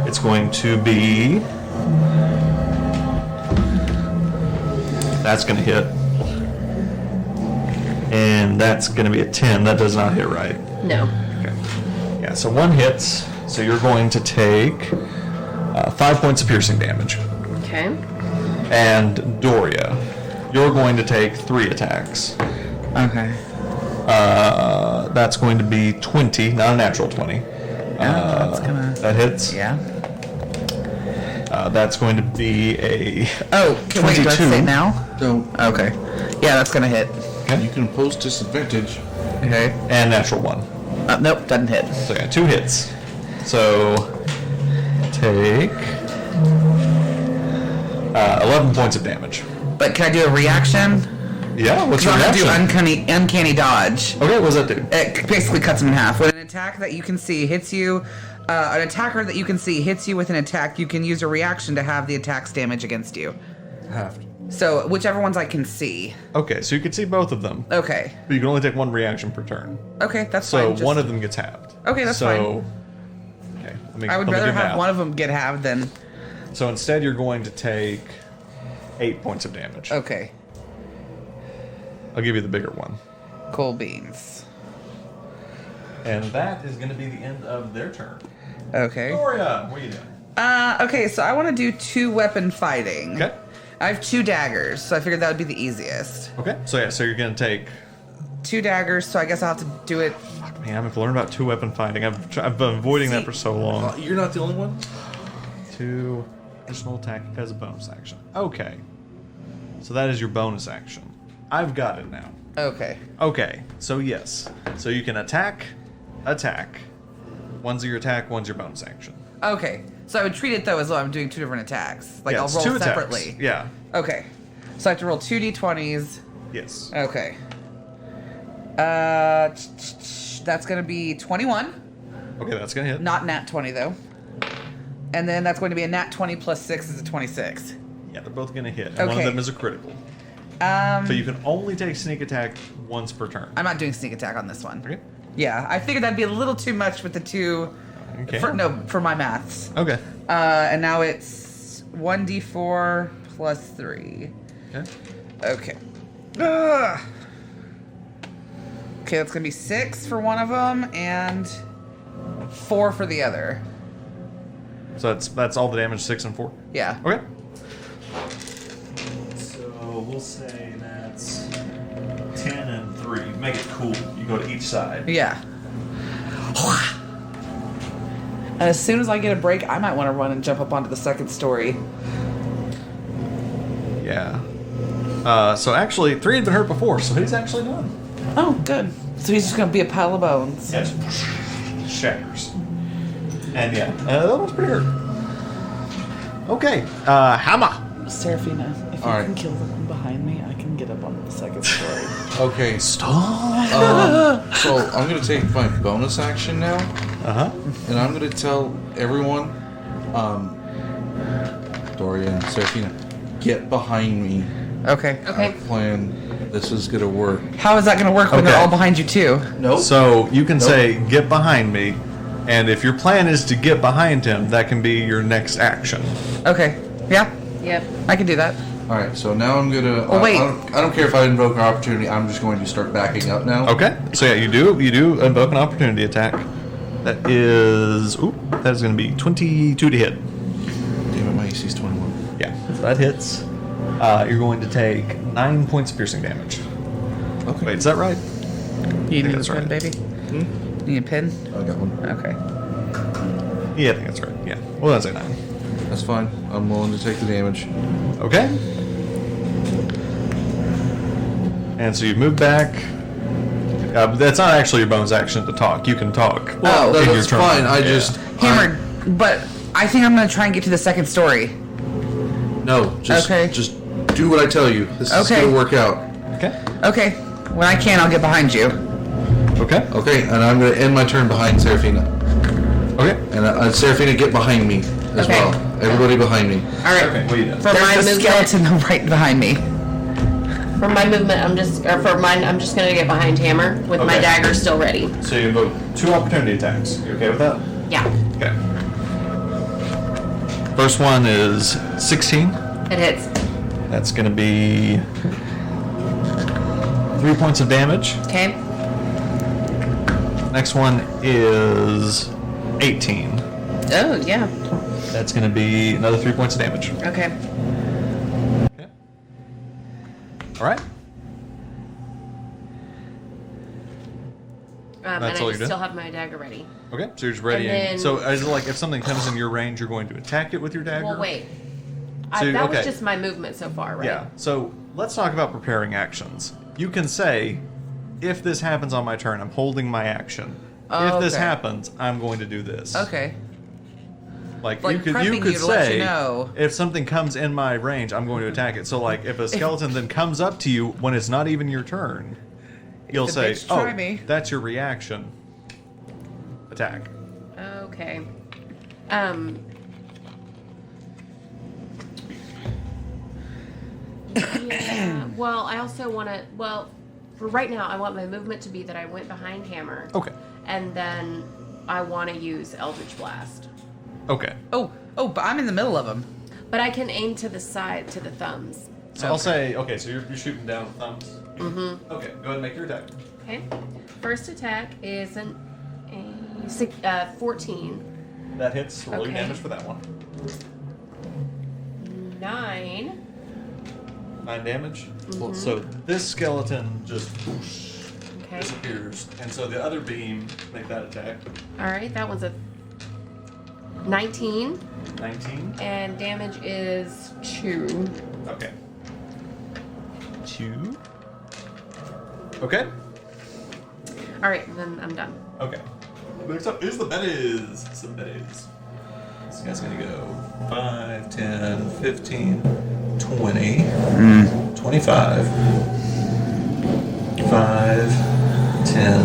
Speaker 1: It's going to be... That's going to hit. And that's going to be a 10. That does not hit, right?
Speaker 4: No.
Speaker 1: Okay. Yeah, so one hits. So you're going to take 5 points of piercing damage.
Speaker 4: Okay.
Speaker 1: And Doria, you're going to take 3 attacks.
Speaker 10: Okay.
Speaker 1: That's going to be 20, not a natural 20.
Speaker 10: That's gonna...
Speaker 1: That hits.
Speaker 10: Yeah.
Speaker 1: That's going to be a
Speaker 10: Oh, can
Speaker 1: 22.
Speaker 10: we just say now?
Speaker 3: Don't.
Speaker 10: Okay. Yeah, that's gonna hit.
Speaker 1: Okay.
Speaker 3: You can post disadvantage.
Speaker 10: Okay.
Speaker 1: And natural 1.
Speaker 10: Nope, doesn't hit.
Speaker 1: So yeah, 2 hits. So take 11 points of damage.
Speaker 10: But can I do a reaction?
Speaker 1: Yeah, what's your
Speaker 10: I'm gonna
Speaker 1: reaction?
Speaker 10: do uncanny dodge.
Speaker 1: Okay, what does that do?
Speaker 10: It basically cuts him in half. When an attack that you can see hits you, an attacker that you can see hits you with an attack, you can use a reaction to have the attack's damage against you.
Speaker 3: Halved.
Speaker 10: So whichever ones I can see.
Speaker 1: Okay, so you can see both of them.
Speaker 10: Okay.
Speaker 1: But you can only take 1 reaction per turn.
Speaker 10: Okay, that's
Speaker 1: So
Speaker 10: fine.
Speaker 1: one of them gets halved.
Speaker 10: Okay, that's
Speaker 1: fine.
Speaker 10: fine.
Speaker 1: Okay,
Speaker 10: I would rather have one of them get halved than...
Speaker 1: So instead you're going to take 8 points of damage.
Speaker 10: Okay.
Speaker 1: I'll give you the bigger one.
Speaker 10: Cool beans.
Speaker 1: And that is going to be the end of their turn.
Speaker 10: Okay.
Speaker 1: Doria, what are you doing?
Speaker 10: Okay, so I want to do 2-weapon fighting.
Speaker 1: Okay.
Speaker 10: I have 2 daggers, so I figured that would be the easiest.
Speaker 1: Okay, so yeah, so you're going to take...
Speaker 10: 2 daggers, so I guess I'll have to do it...
Speaker 1: Fuck, man, I have to learn about 2-weapon fighting. I've been avoiding that for so long.
Speaker 3: You're not the only one?
Speaker 1: 2 additional attack as a bonus action. Okay. So that is your bonus action. I've got it now.
Speaker 10: Okay.
Speaker 1: Okay, so yes. So you can attack. One's your attack, one's your bonus action.
Speaker 10: Okay. So I would treat it, though, as though I'm doing 2 different attacks. Like,
Speaker 1: Yeah,
Speaker 10: I'll
Speaker 1: it's
Speaker 10: roll
Speaker 1: 2 attacks.
Speaker 10: separately.
Speaker 1: Yeah.
Speaker 10: Okay. So I have to roll 2 d20s.
Speaker 1: Yes.
Speaker 10: Okay. That's going to be 21.
Speaker 1: Okay, that's going to hit.
Speaker 10: Not nat 20, though. And then that's going to be a nat 20 plus 6 is a 26.
Speaker 1: Yeah, they're both going to hit. And one of
Speaker 10: Okay.
Speaker 1: them is a critical. So you can only take sneak attack once per turn.
Speaker 10: I'm not doing sneak attack on this one.
Speaker 1: Okay.
Speaker 10: Yeah, I figured that'd be a little too much with the 2...
Speaker 1: Okay.
Speaker 10: For my maths.
Speaker 1: Okay.
Speaker 10: And now it's 1d4 plus 3.
Speaker 1: Okay.
Speaker 10: Okay. Ugh. Okay, that's gonna be 6 for one of them and 4 for the other.
Speaker 1: So that's all the damage, 6 and 4?
Speaker 10: Yeah.
Speaker 1: Okay. So we'll say that's 10 and 3. Make it cool. You go to each side.
Speaker 10: Yeah. And as soon as I get a break, I might want to run and jump up onto the second story.
Speaker 1: Yeah. So actually, 3 had been hurt before, so he's actually done.
Speaker 10: Oh, good. So he's just gonna be a pile of bones.
Speaker 1: Yes. Shatters. And yeah, that one's pretty hurt. Okay, Hammer.
Speaker 10: Serafina, if you
Speaker 3: All right.
Speaker 10: can kill the one behind me, I can get up onto the second story.
Speaker 3: Okay.
Speaker 1: Stop.
Speaker 3: So I'm going to take my bonus action now.
Speaker 1: Uh-huh.
Speaker 3: And I'm going to tell everyone, Doria and Serafina, get behind me.
Speaker 10: Okay.
Speaker 4: Okay.
Speaker 3: Plan. This is going to work.
Speaker 10: How is that gonna work when
Speaker 1: Okay.
Speaker 10: they're all behind you too?
Speaker 3: Nope.
Speaker 1: So you can say, get behind me, and if your plan is to get behind him, that can be your next action.
Speaker 10: Okay. Yeah,
Speaker 4: Yep.
Speaker 10: I can do that.
Speaker 3: All right. So now I'm going to...
Speaker 10: Oh, wait.
Speaker 3: I don't care if I invoke an opportunity. I'm just going to start backing up now.
Speaker 1: Okay, so yeah, you do invoke an opportunity attack. That is going to be 22 to hit.
Speaker 3: Damn it, my AC's 21.
Speaker 1: Yeah, so that hits. You're going to take 9 points of piercing damage.
Speaker 3: Okay.
Speaker 1: Wait, is that right?
Speaker 10: You need a
Speaker 1: that's
Speaker 10: pen,
Speaker 1: right.
Speaker 10: baby? You need a pen?
Speaker 3: I got one.
Speaker 10: Okay.
Speaker 1: Yeah, I think that's right. Yeah. Well, that's a 9.
Speaker 3: That's fine. I'm willing to take the damage.
Speaker 1: Okay. And so you move back. That's not actually your bonus action to talk. You can talk.
Speaker 3: Well,
Speaker 1: in your
Speaker 3: that's
Speaker 1: turn.
Speaker 3: fine. I
Speaker 1: Yeah.
Speaker 3: just...
Speaker 10: Hammered, but I think I'm gonna try and get to the second story.
Speaker 3: No, just do what I tell you. This is
Speaker 10: Okay.
Speaker 3: going to work out.
Speaker 1: Okay.
Speaker 10: Okay. When I can, I'll get behind you.
Speaker 1: Okay.
Speaker 3: Okay, and I'm going to end my turn behind Serafina.
Speaker 1: Okay.
Speaker 3: And Serafina, get behind me as
Speaker 10: Okay.
Speaker 3: well. Everybody behind me.
Speaker 10: All right.
Speaker 1: Okay. What are you doing?
Speaker 4: For my
Speaker 10: There's a
Speaker 4: movement,
Speaker 10: skeleton right behind me.
Speaker 4: For my movement, I'm just gonna get behind Hammer with my
Speaker 1: Okay.
Speaker 4: dagger still ready.
Speaker 1: So you invoke 2 opportunity attacks. You okay with that?
Speaker 4: Yeah,
Speaker 1: Okay. First one is 16.
Speaker 4: it hits.
Speaker 1: That's going to be 3 points of damage.
Speaker 4: Okay.
Speaker 1: Next one is 18.
Speaker 10: Oh, yeah.
Speaker 1: That's going to be another 3 points of damage.
Speaker 10: Okay.
Speaker 1: Okay. All right.
Speaker 4: And
Speaker 1: That's
Speaker 4: I
Speaker 1: all you're doing?
Speaker 4: still have my dagger ready.
Speaker 1: Okay. So you're just ready.
Speaker 4: And then-
Speaker 1: So is it like if something comes in your range, you're going to attack it with your dagger?
Speaker 4: Well, wait.
Speaker 1: So,
Speaker 4: That was
Speaker 1: okay.
Speaker 4: just my movement so far, right?
Speaker 1: Yeah. So let's talk about preparing actions. You can say, if this happens on my turn, I'm holding my action.
Speaker 10: Oh,
Speaker 1: if this
Speaker 10: okay.
Speaker 1: happens, I'm going to do this.
Speaker 10: Okay.
Speaker 1: Like
Speaker 10: Like
Speaker 1: you could
Speaker 10: prepping you to let
Speaker 1: say,
Speaker 10: you know.
Speaker 1: if something comes in my range, I'm going to attack it. So like if a skeleton then comes up to you when it's not even your turn, you'll
Speaker 10: the
Speaker 1: say,
Speaker 10: bitch
Speaker 1: "Oh,
Speaker 10: try me."
Speaker 1: that's your reaction." Attack.
Speaker 4: Okay. Yeah. Well, I also want to. Well, for right now, I want my movement to be that I went behind Hammer.
Speaker 1: Okay.
Speaker 4: And then I want to use Eldritch Blast.
Speaker 1: Okay.
Speaker 10: Oh, but I'm in the middle of them.
Speaker 4: But I can aim to the side, to the thumbs.
Speaker 1: So I'll say, okay, so you're shooting down with thumbs.
Speaker 4: Mm-hmm.
Speaker 1: Okay, go ahead and make your attack.
Speaker 4: Okay. First attack is a 14.
Speaker 1: That hits. Roll your
Speaker 4: Okay.
Speaker 1: damage for that one.
Speaker 4: 9.
Speaker 1: 9 damage.
Speaker 4: Mhm.
Speaker 1: So this skeleton just whoosh,
Speaker 4: Okay.
Speaker 1: disappears, and so the other beam make that attack.
Speaker 4: All right, that one's a 19.
Speaker 1: 19.
Speaker 4: And damage is 2.
Speaker 1: Okay. 2. Okay.
Speaker 4: All right, then I'm done.
Speaker 1: Okay. Next up is the Betties. It's the Betties. This guy's gonna go 5, 10, 15, 20, 25, 5, 10,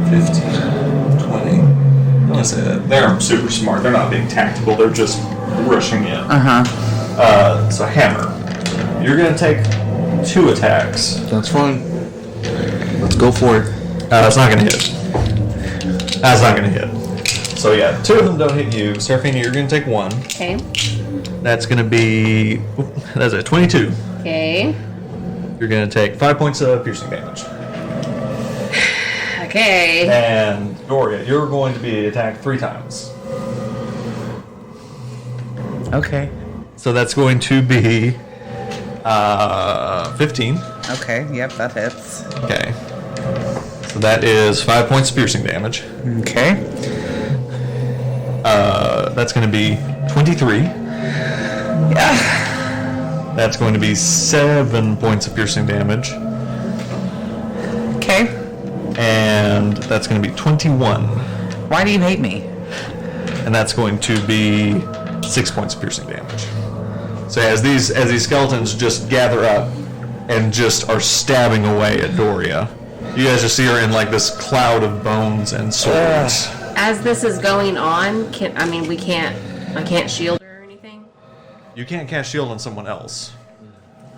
Speaker 1: 15, 20. I'm gonna say that they're super smart. They're not being tactical. They're just rushing in. So Hammer, you're gonna take 2 attacks.
Speaker 3: That's fine. Let's go for it.
Speaker 1: That's not gonna hit. That's not gonna hit. So yeah, 2 of them don't hit you. Serafina, you're gonna take 1.
Speaker 4: Okay.
Speaker 1: That's gonna be, that's a 22.
Speaker 4: Okay.
Speaker 1: You're gonna take 5 points of piercing damage.
Speaker 4: Okay.
Speaker 1: And Doria, you're going to be attacked 3 times.
Speaker 10: Okay.
Speaker 1: So that's going to be 15.
Speaker 10: Okay, yep, that hits.
Speaker 1: Okay. So that is 5 points of piercing damage.
Speaker 10: Okay.
Speaker 1: That's going to be 23.
Speaker 10: Yeah.
Speaker 1: That's going to be 7 points of piercing damage.
Speaker 10: Okay.
Speaker 1: And that's going to be 21.
Speaker 10: Why do you hate me?
Speaker 1: And that's going to be 6 points of piercing damage. So as these skeletons just gather up and just are stabbing away at Doria, you guys just see her in like this cloud of bones and swords.
Speaker 4: As this is going on, I can't shield her or anything.
Speaker 1: You can't cast shield on someone else.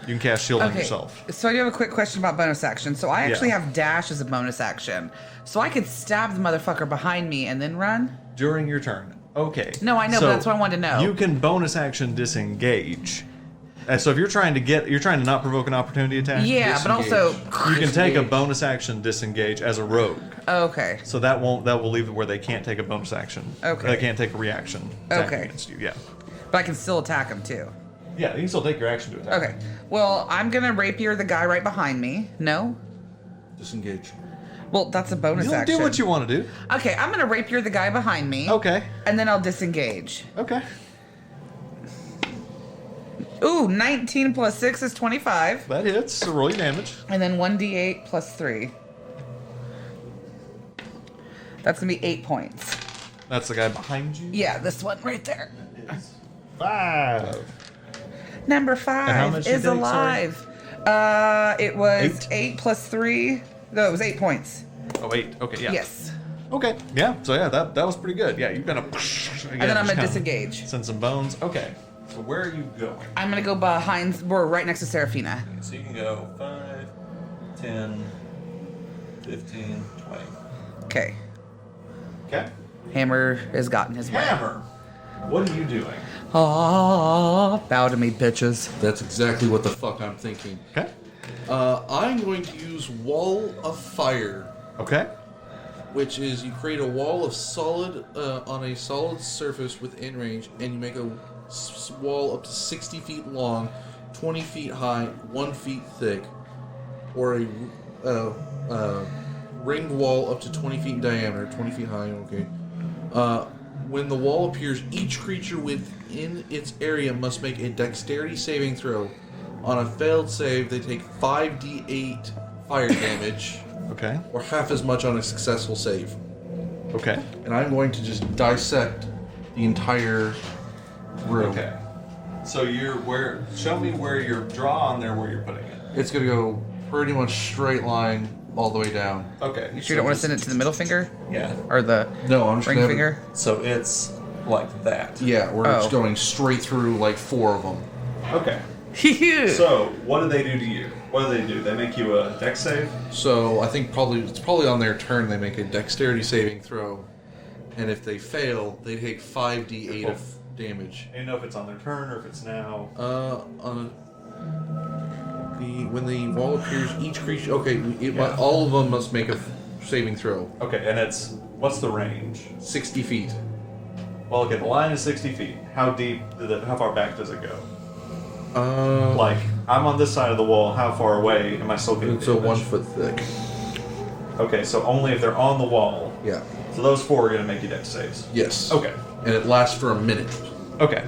Speaker 1: You can cast shield on
Speaker 10: Okay,
Speaker 1: yourself.
Speaker 10: so I do have a quick question about bonus action. So I actually
Speaker 1: Yeah.
Speaker 10: have dash as a bonus action. So I could stab the motherfucker behind me and then run?
Speaker 1: During your turn. Okay.
Speaker 10: No, I know, but that's what I wanted to know.
Speaker 1: You can bonus action disengage. And so if you're trying to not provoke an opportunity attack,
Speaker 10: Yeah, but also...
Speaker 1: you can take a bonus action disengage as a rogue.
Speaker 10: Okay.
Speaker 1: So that will leave it where they can't take a bonus action.
Speaker 10: Okay.
Speaker 1: They can't take a reaction attack
Speaker 10: Okay.
Speaker 1: against you. Yeah.
Speaker 10: But I can still attack him too.
Speaker 1: Yeah, you can still take your action to attack.
Speaker 10: Okay. Well, I'm gonna rapier the guy right behind me. No?
Speaker 3: Disengage.
Speaker 10: Well, that's a bonus
Speaker 1: You'll
Speaker 10: action.
Speaker 1: do what you want to do.
Speaker 10: Okay, I'm gonna rapier the guy behind me.
Speaker 1: Okay.
Speaker 10: And then I'll disengage.
Speaker 1: Okay.
Speaker 10: Ooh, 19 plus 6 is 25.
Speaker 1: That hits, so roll your damage.
Speaker 10: And then 1d8 plus 3. That's gonna be 8 points.
Speaker 1: That's the guy behind you.
Speaker 10: Yeah, this one right there.
Speaker 1: 5.
Speaker 10: Number
Speaker 1: And how
Speaker 10: 5
Speaker 1: much did
Speaker 10: is
Speaker 1: you take,
Speaker 10: alive. It was 8 plus 3. No, it was 8 points.
Speaker 1: Oh, 8. Okay, yeah.
Speaker 10: Yes.
Speaker 1: Okay. Yeah. So yeah, that was pretty good. Yeah, you kind of.
Speaker 10: And then I'm gonna disengage.
Speaker 1: Send some bones. Okay. So where are you going?
Speaker 10: I'm gonna go behind. We're right next to Serafina.
Speaker 1: So you can go 5, 10, 15, 20.
Speaker 10: Okay.
Speaker 1: Okay.
Speaker 10: Hammer has gotten his way.
Speaker 1: Hammer, what are you doing?
Speaker 10: Ah, bow to me, bitches.
Speaker 3: That's exactly what the fuck I'm thinking.
Speaker 1: Okay.
Speaker 3: I'm going to use Wall of Fire.
Speaker 1: Okay.
Speaker 3: Which is you create a wall of solid on a solid surface within range, and you make a wall up to 60 feet long, 20 feet high, 1 feet thick, or a ringed wall up to 20 feet in diameter, 20 feet high. Okay. When the wall appears, each creature within its area must make a dexterity saving throw. On a failed save, they take 5d8 fire damage.
Speaker 1: Okay.
Speaker 3: Or half as much on a successful save.
Speaker 1: Okay.
Speaker 3: And I'm going to just dissect the entire room.
Speaker 1: Okay. So show me where you're draw on there where you're putting it.
Speaker 3: It's gonna go pretty much straight line all the way down.
Speaker 1: Okay.
Speaker 10: You sure you don't want to send it to the middle finger?
Speaker 1: Yeah.
Speaker 10: Or the
Speaker 3: No, I'm just
Speaker 10: ring
Speaker 3: gonna
Speaker 10: finger?
Speaker 1: So it's like that.
Speaker 3: Yeah, we're just going straight through like 4 of them.
Speaker 1: Okay. So what do they do to you? What do they do? They make you a dex save?
Speaker 3: So I think it's probably on their turn they make a dexterity saving throw. And if they fail, they take 5d8 of damage.
Speaker 1: Do you know if it's on their turn or if it's now?
Speaker 3: When the wall appears, each creature. Okay, all of them must make a saving throw.
Speaker 1: Okay, and what's the range?
Speaker 3: 60 feet.
Speaker 1: Well, okay, the line is 60 feet. How deep? How far back does it go? Like I'm on this side of the wall. How far away am I still getting?
Speaker 3: It's a 1 foot thick.
Speaker 1: Okay, so only if they're on the wall.
Speaker 3: Yeah.
Speaker 1: So those 4 are gonna make you dex saves.
Speaker 3: Yes.
Speaker 1: Okay.
Speaker 3: And it lasts for a minute.
Speaker 1: Okay.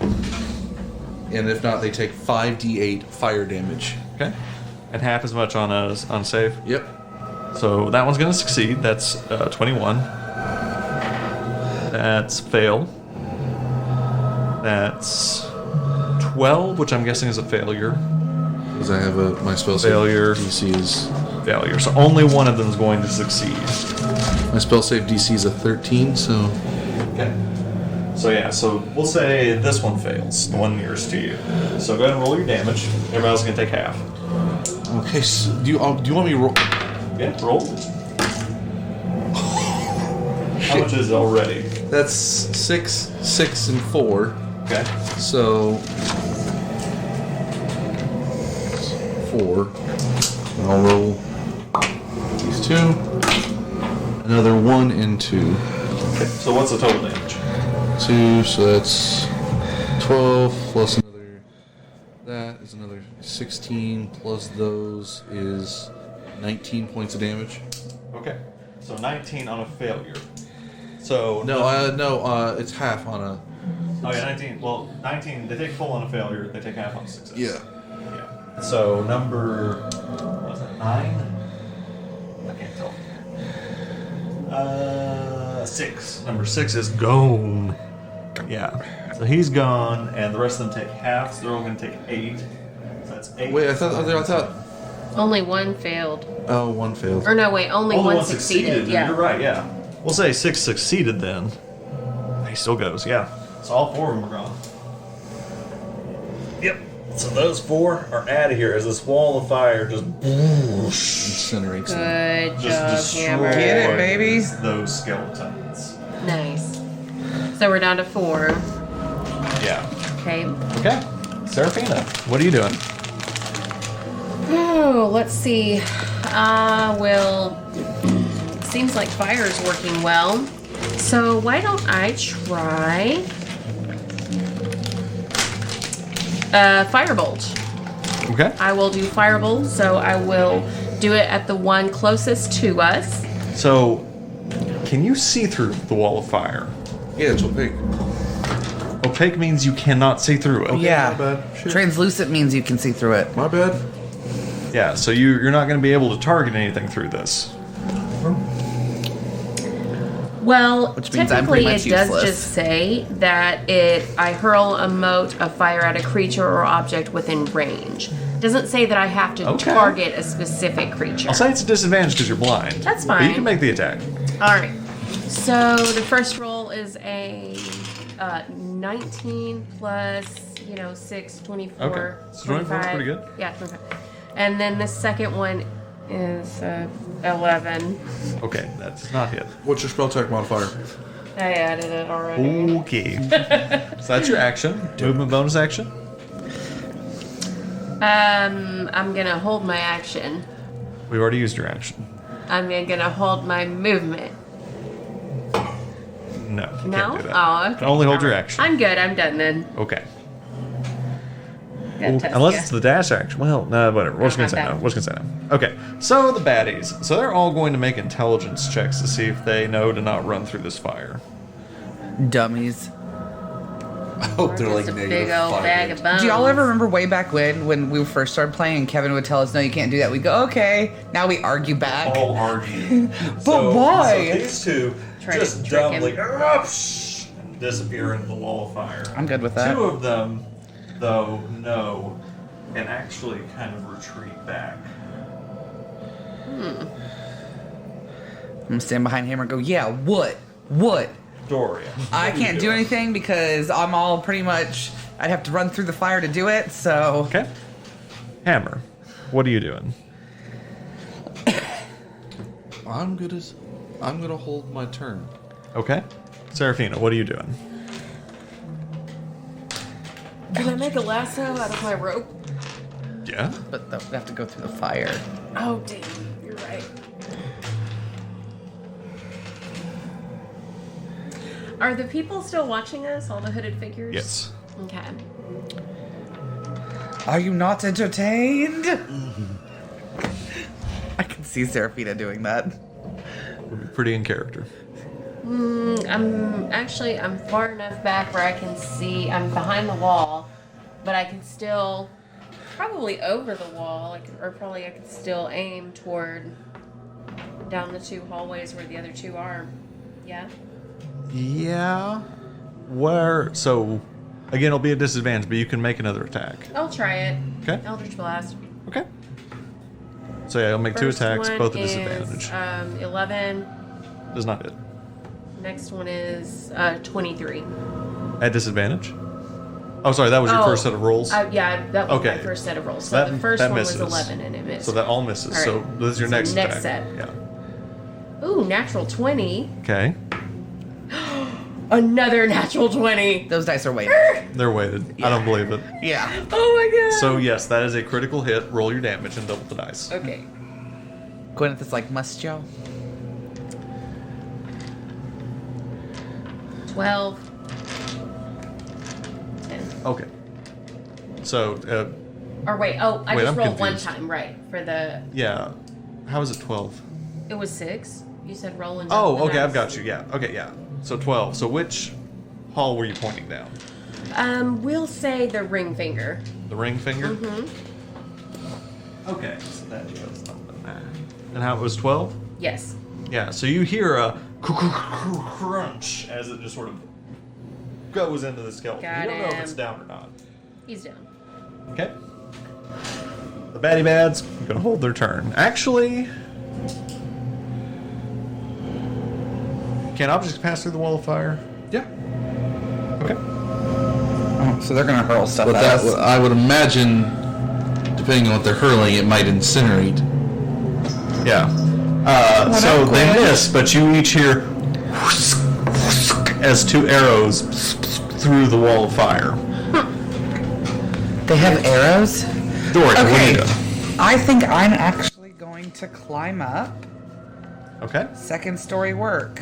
Speaker 3: And if not, they take 5d8 fire damage.
Speaker 1: Okay. And half as much on save.
Speaker 3: Yep.
Speaker 1: So that one's gonna succeed. That's 21. That's fail. That's 12, which I'm guessing is a failure.
Speaker 3: Because I have my spell save
Speaker 1: Failure.
Speaker 3: DC is
Speaker 1: failure. So only one of them is going to succeed.
Speaker 3: my spell save DC is a 13. So
Speaker 1: Okay. So yeah, so we'll say this one fails, the one nearest to you. So go ahead and roll your damage. Everybody else is gonna take half.
Speaker 3: okay. So do you want me to roll?
Speaker 1: Yeah, roll. How much is it already?
Speaker 3: That's 6, 6, and 4.
Speaker 1: Okay.
Speaker 3: So 4. I'll roll these 2. Another 1 and 2.
Speaker 1: Okay. So what's the total damage?
Speaker 3: 2. So that's 12 plus another. That is another 16 plus those is 19 points of damage.
Speaker 1: Okay. So 19 on a failure. So
Speaker 3: No, it's half on a.
Speaker 1: Oh yeah, 19. Well, 19. They take full on a failure. They take half on a success.
Speaker 3: Yeah.
Speaker 1: Yeah. So number, what was that, 9? I can't tell. 6. Number 6 is gone. Yeah. So he's gone, and the rest of them take half. So they're all going to take 8. So that's 8.
Speaker 3: Wait, I thought.
Speaker 4: Only one failed.
Speaker 3: Oh, 1 failed.
Speaker 4: Or no, wait, only one succeeded. Yeah.
Speaker 1: You're right. Yeah. We'll say 6 succeeded then. He still goes. Yeah. So all 4 of them are gone. Yep. So those 4 are out of here as this wall of fire just
Speaker 3: incinerates them.
Speaker 4: Good job, Hammer.
Speaker 10: Get it, baby.
Speaker 1: Those skeletons.
Speaker 4: Nice. So we're down to 4.
Speaker 1: Yeah.
Speaker 4: Okay.
Speaker 1: Okay. Serafina, what are you doing?
Speaker 4: Oh, let's see. Seems like fire is working well. So why don't I try Firebolt?
Speaker 1: Okay.
Speaker 4: I will do Firebolt, so I will do it at the one closest to us.
Speaker 1: So, can you see through the wall of fire?
Speaker 3: Yeah, it's opaque.
Speaker 1: Opaque means you cannot see through it.
Speaker 3: Okay,
Speaker 10: Yeah.
Speaker 3: my bad. Shit.
Speaker 10: Translucent means you can see through it.
Speaker 3: My bad.
Speaker 1: Yeah, so you're not going to be able to target anything through this.
Speaker 4: Well,
Speaker 10: Which means I'm
Speaker 4: technically
Speaker 10: pretty
Speaker 4: it
Speaker 10: much
Speaker 4: does
Speaker 10: useless.
Speaker 4: just say that I hurl a mote of fire at a creature or object within range. It doesn't say that I have to
Speaker 1: Okay.
Speaker 4: target a specific creature.
Speaker 1: I'll say it's a disadvantage because you're blind.
Speaker 4: That's
Speaker 1: But you
Speaker 4: fine.
Speaker 1: can make the attack.
Speaker 4: All right. So the first roll is a 19 plus, 6, 24.
Speaker 1: Okay. So 24 is pretty good.
Speaker 4: Yeah, 25. And then the second one is 11.
Speaker 1: Okay, that's not hit.
Speaker 3: What's your spell check modifier?
Speaker 4: I added it already.
Speaker 1: Okay. So that's your action. Movement bonus action.
Speaker 4: I'm gonna hold my action.
Speaker 1: We've already used your action.
Speaker 4: I'm gonna hold my movement.
Speaker 1: No. You
Speaker 4: No?
Speaker 1: Can't do that.
Speaker 4: Oh, okay.
Speaker 1: Can only hold your action.
Speaker 4: I'm good. I'm done then.
Speaker 1: Okay.
Speaker 4: Gotta test
Speaker 1: Unless
Speaker 4: ya.
Speaker 1: it's the dash action. Well, no, whatever. We're just gonna say no. We're just gonna say no. Okay. So the baddies. So they're all going to make intelligence checks to see if they know to not run through this fire.
Speaker 10: Dummies.
Speaker 11: I hope they're like
Speaker 4: Just a
Speaker 11: negative
Speaker 4: big old
Speaker 11: 5.
Speaker 4: bag of bones.
Speaker 10: Do y'all ever remember way back when we first started playing and Kevin would tell us, no, you can't do that? We'd go, okay. Now we argue back.
Speaker 1: All argue.
Speaker 10: But why?
Speaker 1: So these two
Speaker 4: Try to
Speaker 1: just
Speaker 4: trick
Speaker 1: dumbly
Speaker 4: him.
Speaker 1: disappear into the wall of fire.
Speaker 10: I'm good with that.
Speaker 1: Two of them, though, know and actually kind of retreat back.
Speaker 10: I'm gonna stand behind him and go, yeah, what? What?
Speaker 1: Doria.
Speaker 10: I can't do anything because I'm all pretty much, I'd have to run through the fire to do it, so.
Speaker 1: Okay. Hammer, what are you doing?
Speaker 3: I'm gonna hold my turn.
Speaker 1: Okay. Serafina, what are you doing?
Speaker 4: Can I make a lasso out of my rope?
Speaker 1: Yeah.
Speaker 10: But they'll have to go through the fire.
Speaker 4: Oh, damn. You're right. Are the people still watching us? All the hooded figures?
Speaker 1: Yes.
Speaker 4: Okay.
Speaker 10: Are you not entertained? I can see Serafina doing that.
Speaker 1: Would be pretty in character.
Speaker 4: I'm far enough back where I can see. I'm behind the wall, but I can still, probably over the wall, I could still aim toward down the two hallways where the other two are. Yeah.
Speaker 1: Yeah. So, again, it'll be a disadvantage, but you can make another attack.
Speaker 4: I'll try it.
Speaker 1: Okay.
Speaker 4: Eldritch Blast.
Speaker 1: Okay. So yeah, I'll make two
Speaker 4: First
Speaker 1: attacks,
Speaker 4: one
Speaker 1: both at
Speaker 4: is,
Speaker 1: disadvantage.
Speaker 4: 11.
Speaker 1: Does not hit.
Speaker 4: Next one is 23.
Speaker 1: At disadvantage? Oh, sorry, that was your first set of rolls?
Speaker 4: Yeah, that was
Speaker 1: Okay.
Speaker 4: my first set of rolls. So the first one
Speaker 1: misses.
Speaker 4: was 11 and it missed.
Speaker 1: So that all misses.
Speaker 4: All
Speaker 1: So
Speaker 4: right.
Speaker 1: this is your
Speaker 4: So
Speaker 1: next
Speaker 4: next
Speaker 1: attack.
Speaker 4: set.
Speaker 1: Yeah.
Speaker 4: Ooh, natural 20.
Speaker 1: Okay.
Speaker 4: Another natural 20.
Speaker 10: Those dice are weighted.
Speaker 1: They're weighted. I don't believe it.
Speaker 10: Yeah.
Speaker 4: Oh my god.
Speaker 1: So yes, that is a critical hit. Roll your damage and double the dice.
Speaker 4: Okay.
Speaker 10: Gwyneth is like, must you?
Speaker 4: 12. 10.
Speaker 1: Okay. So,
Speaker 4: Or wait, I
Speaker 1: Wait,
Speaker 4: just
Speaker 1: I'm
Speaker 4: rolled
Speaker 1: confused.
Speaker 4: one time, right? For the.
Speaker 1: yeah. How is it 12?
Speaker 4: It was 6. You said roll and
Speaker 1: Oh,
Speaker 4: double the
Speaker 1: okay, I've
Speaker 4: dice.
Speaker 1: got you. Yeah. Okay, yeah. So 12. So which hall were you pointing down?
Speaker 4: We'll say the ring finger.
Speaker 1: The ring finger?
Speaker 4: Mm-hmm.
Speaker 1: Okay. So that was and how it was 12?
Speaker 4: Yes.
Speaker 1: Yeah, so you hear a crunch as it just sort of goes into the skeleton.
Speaker 4: Got
Speaker 1: You don't know if
Speaker 4: him.
Speaker 1: it's down or not.
Speaker 4: He's down.
Speaker 1: Okay. The baddie bads are gonna hold their turn. Actually, can objects pass through the wall of fire?
Speaker 3: Yeah.
Speaker 1: Okay.
Speaker 10: Oh, so they're gonna hurl stuff
Speaker 3: But
Speaker 10: at
Speaker 3: that
Speaker 10: us.
Speaker 3: I would imagine, depending on what they're hurling, it might incinerate.
Speaker 1: Yeah. So they miss, but you each hear as two arrows through the wall of fire.
Speaker 10: They have arrows?
Speaker 1: Doria, what are
Speaker 10: Okay.
Speaker 1: you doing?
Speaker 10: I think I'm actually going to climb up.
Speaker 1: Okay.
Speaker 10: Second story work.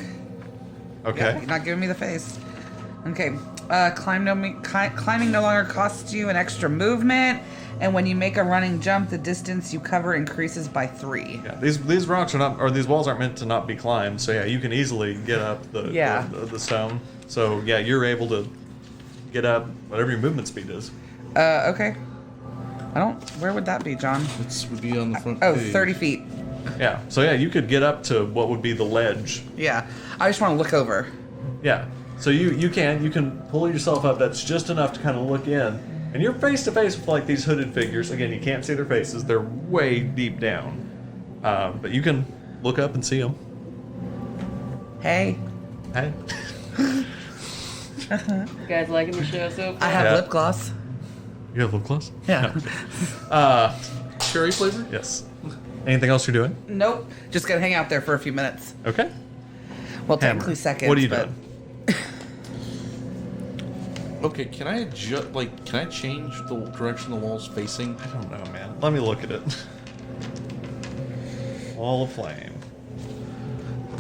Speaker 1: Okay.
Speaker 10: Yeah, you're not giving me the face. Okay. Climbing no longer costs you an extra movement, and when you make a running jump, the distance you cover increases by 3.
Speaker 1: Yeah, these rocks are not, or these walls aren't meant to not be climbed. So yeah, you can easily get up the stone. So yeah, you're able to get up whatever your movement speed is.
Speaker 10: Okay. Where would that be, John?
Speaker 3: It would be on the front
Speaker 10: Oh,
Speaker 3: page.
Speaker 10: 30 feet.
Speaker 1: Yeah. So yeah, you could get up to what would be the ledge.
Speaker 10: Yeah. I just want to look over.
Speaker 1: Yeah. So you can pull yourself up. That's just enough to kind of look in, and you're face to face with like these hooded figures. Again, you can't see their faces; they're way deep down. But you can look up and see them.
Speaker 10: Hey.
Speaker 1: Hey.
Speaker 4: You guys liking the show so far?
Speaker 10: I have lip gloss.
Speaker 1: You have lip gloss?
Speaker 10: Yeah.
Speaker 3: Cherry flavor?
Speaker 1: Yes. Anything else you're doing?
Speaker 10: Nope. Just gonna hang out there for a few minutes.
Speaker 1: Okay.
Speaker 10: Well,
Speaker 1: Hammer.
Speaker 10: technically seconds.
Speaker 1: What are you
Speaker 10: but...
Speaker 1: doing?
Speaker 3: Okay, can I can I change the direction the wall's facing?
Speaker 1: I don't know, man. Let me look at it. Wall of Flame.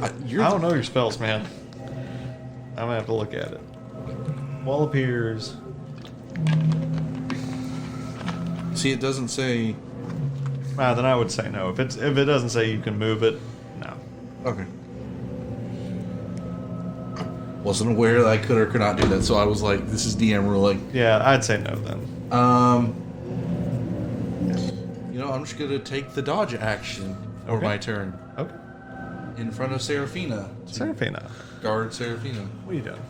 Speaker 1: I don't know your spells, man. I'm gonna have to look at it. Wall appears.
Speaker 3: See, it doesn't say.
Speaker 1: Then I would say no. If it doesn't say you can move it, no.
Speaker 3: Okay. Wasn't aware that I could or could not do that, so I was like, "This is DM rule." Like,
Speaker 1: yeah, I'd say no then.
Speaker 3: I'm just gonna take the dodge action over my turn.
Speaker 1: Okay.
Speaker 3: In front of Serafina.
Speaker 1: Serafina.
Speaker 3: Guard Serafina.
Speaker 1: What are you doing?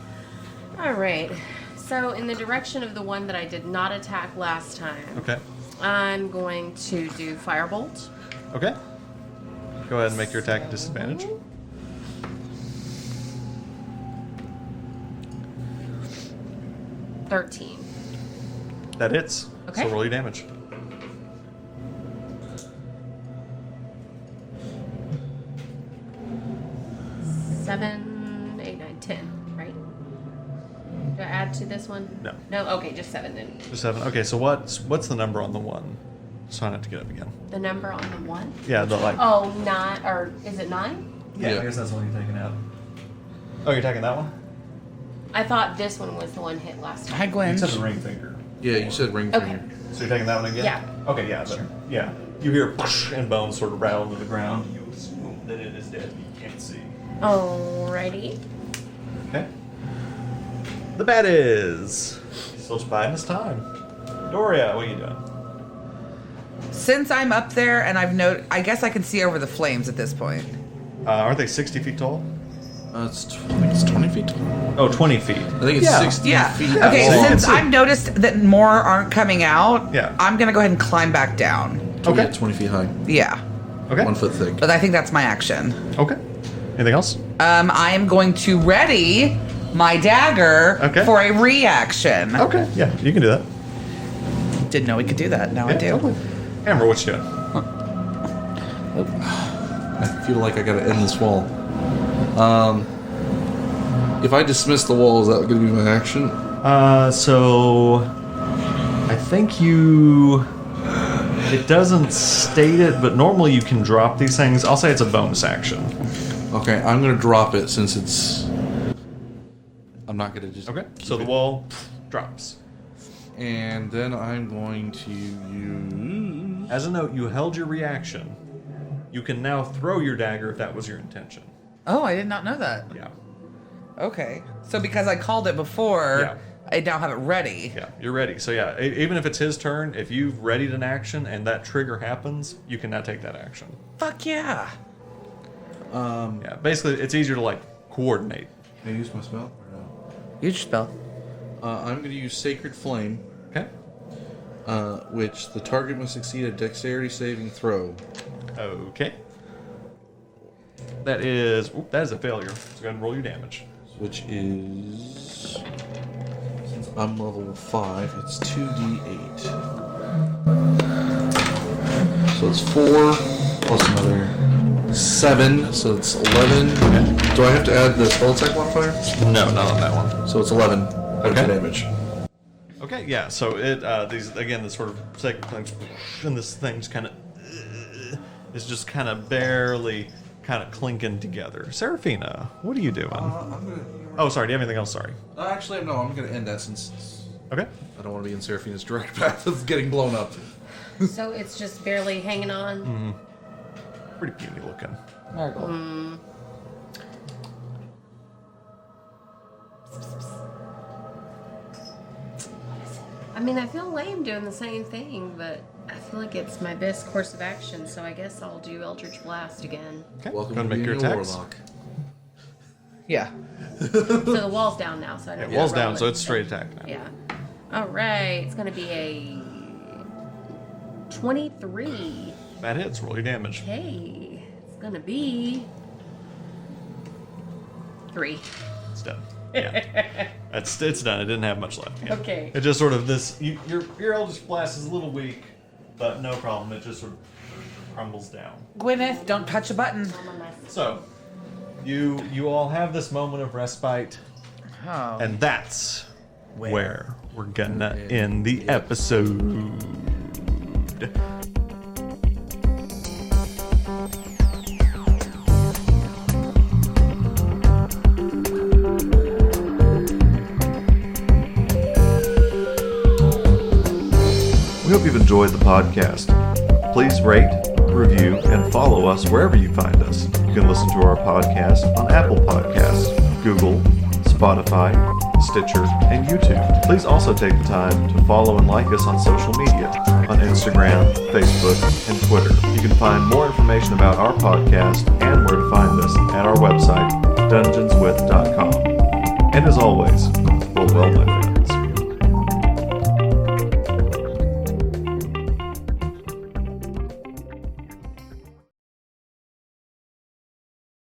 Speaker 4: All right. So in the direction of the one that I did not attack last time,
Speaker 1: Okay.
Speaker 4: I'm going to do Firebolt.
Speaker 1: Okay. Go ahead and make your attack at disadvantage. That hits.
Speaker 4: Okay.
Speaker 1: So roll your damage.
Speaker 4: Seven, 8, 9, 10, right? Do I add to this one?
Speaker 1: No.
Speaker 4: No? Okay, just 7 then.
Speaker 1: Just 7. Okay, so what's the number on the 1? Just trying not to get up again.
Speaker 4: The number on the 1?
Speaker 1: Yeah, the like.
Speaker 4: Oh, 9, or is it 9?
Speaker 1: Yeah, I guess that's the one you're taking out. Oh, you're taking that one?
Speaker 4: I thought this one was the one hit last time.
Speaker 10: Hi, Gwen.
Speaker 1: You said the ring finger.
Speaker 3: Yeah, you said ring
Speaker 4: Okay.
Speaker 3: finger.
Speaker 1: So you're taking that one again?
Speaker 4: Yeah.
Speaker 1: Okay, yeah. Sure. Yeah. You hear whoosh, and bones sort of rattle to the ground. You assume that it is dead. You can't see.
Speaker 4: Alrighty.
Speaker 1: Okay. The bat is still biding his time. Doria, what are you doing?
Speaker 10: Since I'm up there and I guess I can see over the flames at this point.
Speaker 1: Aren't they 60 feet tall?
Speaker 3: It's 20 feet tall.
Speaker 1: Oh, 20 feet.
Speaker 3: I think it's 60 feet
Speaker 10: Okay,
Speaker 3: long.
Speaker 10: since I've noticed that more aren't coming out,
Speaker 1: Yeah.
Speaker 10: I'm gonna go ahead and climb back down.
Speaker 3: Okay. 20 feet high.
Speaker 10: Yeah.
Speaker 1: Okay.
Speaker 3: 1 foot thick.
Speaker 10: But I think that's my action.
Speaker 1: Okay. Anything else?
Speaker 10: I am going to ready my dagger for a reaction.
Speaker 1: Okay. Yeah, you can do that.
Speaker 10: Didn't know we could do that. Now I do.
Speaker 1: Totally. Hammer, what you doing?
Speaker 3: I feel like I gotta end this wall. If I dismiss the wall, is that gonna be my action?
Speaker 1: So I think you. It doesn't state it, but normally you can drop these things. I'll say it's a bonus action.
Speaker 3: Okay, I'm gonna drop it since it's. I'm not gonna just.
Speaker 1: Okay. So the wall drops.
Speaker 3: And then I'm going to use.
Speaker 1: As a note, you held your reaction. You can now throw your dagger if that was your intention.
Speaker 10: Oh, I did not know that.
Speaker 1: Yeah.
Speaker 10: Okay. So because I called it before, I now have it ready.
Speaker 1: Yeah, you're ready. So yeah, even if it's his turn, if you've readied an action and that trigger happens, you can now take that action.
Speaker 10: Fuck yeah.
Speaker 1: Yeah, basically, it's easier to like coordinate.
Speaker 3: Can I use my spell? Or no?
Speaker 10: Use your spell.
Speaker 3: I'm going to use Sacred Flame.
Speaker 1: Okay.
Speaker 3: Which the target must succeed a dexterity saving throw.
Speaker 1: Okay. That is a failure. So go ahead and roll your damage.
Speaker 3: Which is, since I'm level 5, it's 2d8. So it's 4 plus another 7, so it's 11. Okay. Do I have to add the spell attack modifier?
Speaker 1: No, not on that one.
Speaker 3: So it's 11 damage.
Speaker 1: Okay, yeah. So it these again, this sort of second things, and this thing's kind of is just kind of barely kind of clinking together. Serafina, what are you doing? Oh, sorry. Do you have anything else? Sorry.
Speaker 3: Actually, no. I'm going to end that since.
Speaker 1: Okay.
Speaker 3: I don't want to be in Serafina's direct path of getting blown up.
Speaker 4: So it's just barely hanging on.
Speaker 1: Mm-hmm. Pretty puny looking.
Speaker 4: I mean, I feel lame doing the same thing, but I feel like it's my best course of action, so I guess I'll do Eldritch Blast again.
Speaker 1: Okay.
Speaker 3: Welcome
Speaker 1: to make your attacks.
Speaker 10: Yeah.
Speaker 4: So the wall's down now, so I don't
Speaker 1: wall's down, so it's straight attack now.
Speaker 4: Yeah. All right, it's gonna be a 23.
Speaker 1: That hits. Roll your damage.
Speaker 4: Okay, it's gonna be 3.
Speaker 1: It's done. Yeah. It's done. It didn't have much left. Yeah.
Speaker 4: Okay.
Speaker 1: It just sort of your Eldritch Blast is a little weak, but no problem. It just sort of crumbles down.
Speaker 10: Gwyneth, don't touch a button.
Speaker 1: So, you all have this moment of respite, and that's where we're gonna end the episode.
Speaker 12: We hope you've enjoyed the podcast. Please rate, review, and follow us wherever you find us. You can listen to our podcast on Apple Podcasts, Google, Spotify, Stitcher, and YouTube. Please also take the time to follow and like us on social media, on Instagram, Facebook, and Twitter. You can find more information about our podcast and where to find us at our website, dungeonswith.com. And as always, roll well, my friends.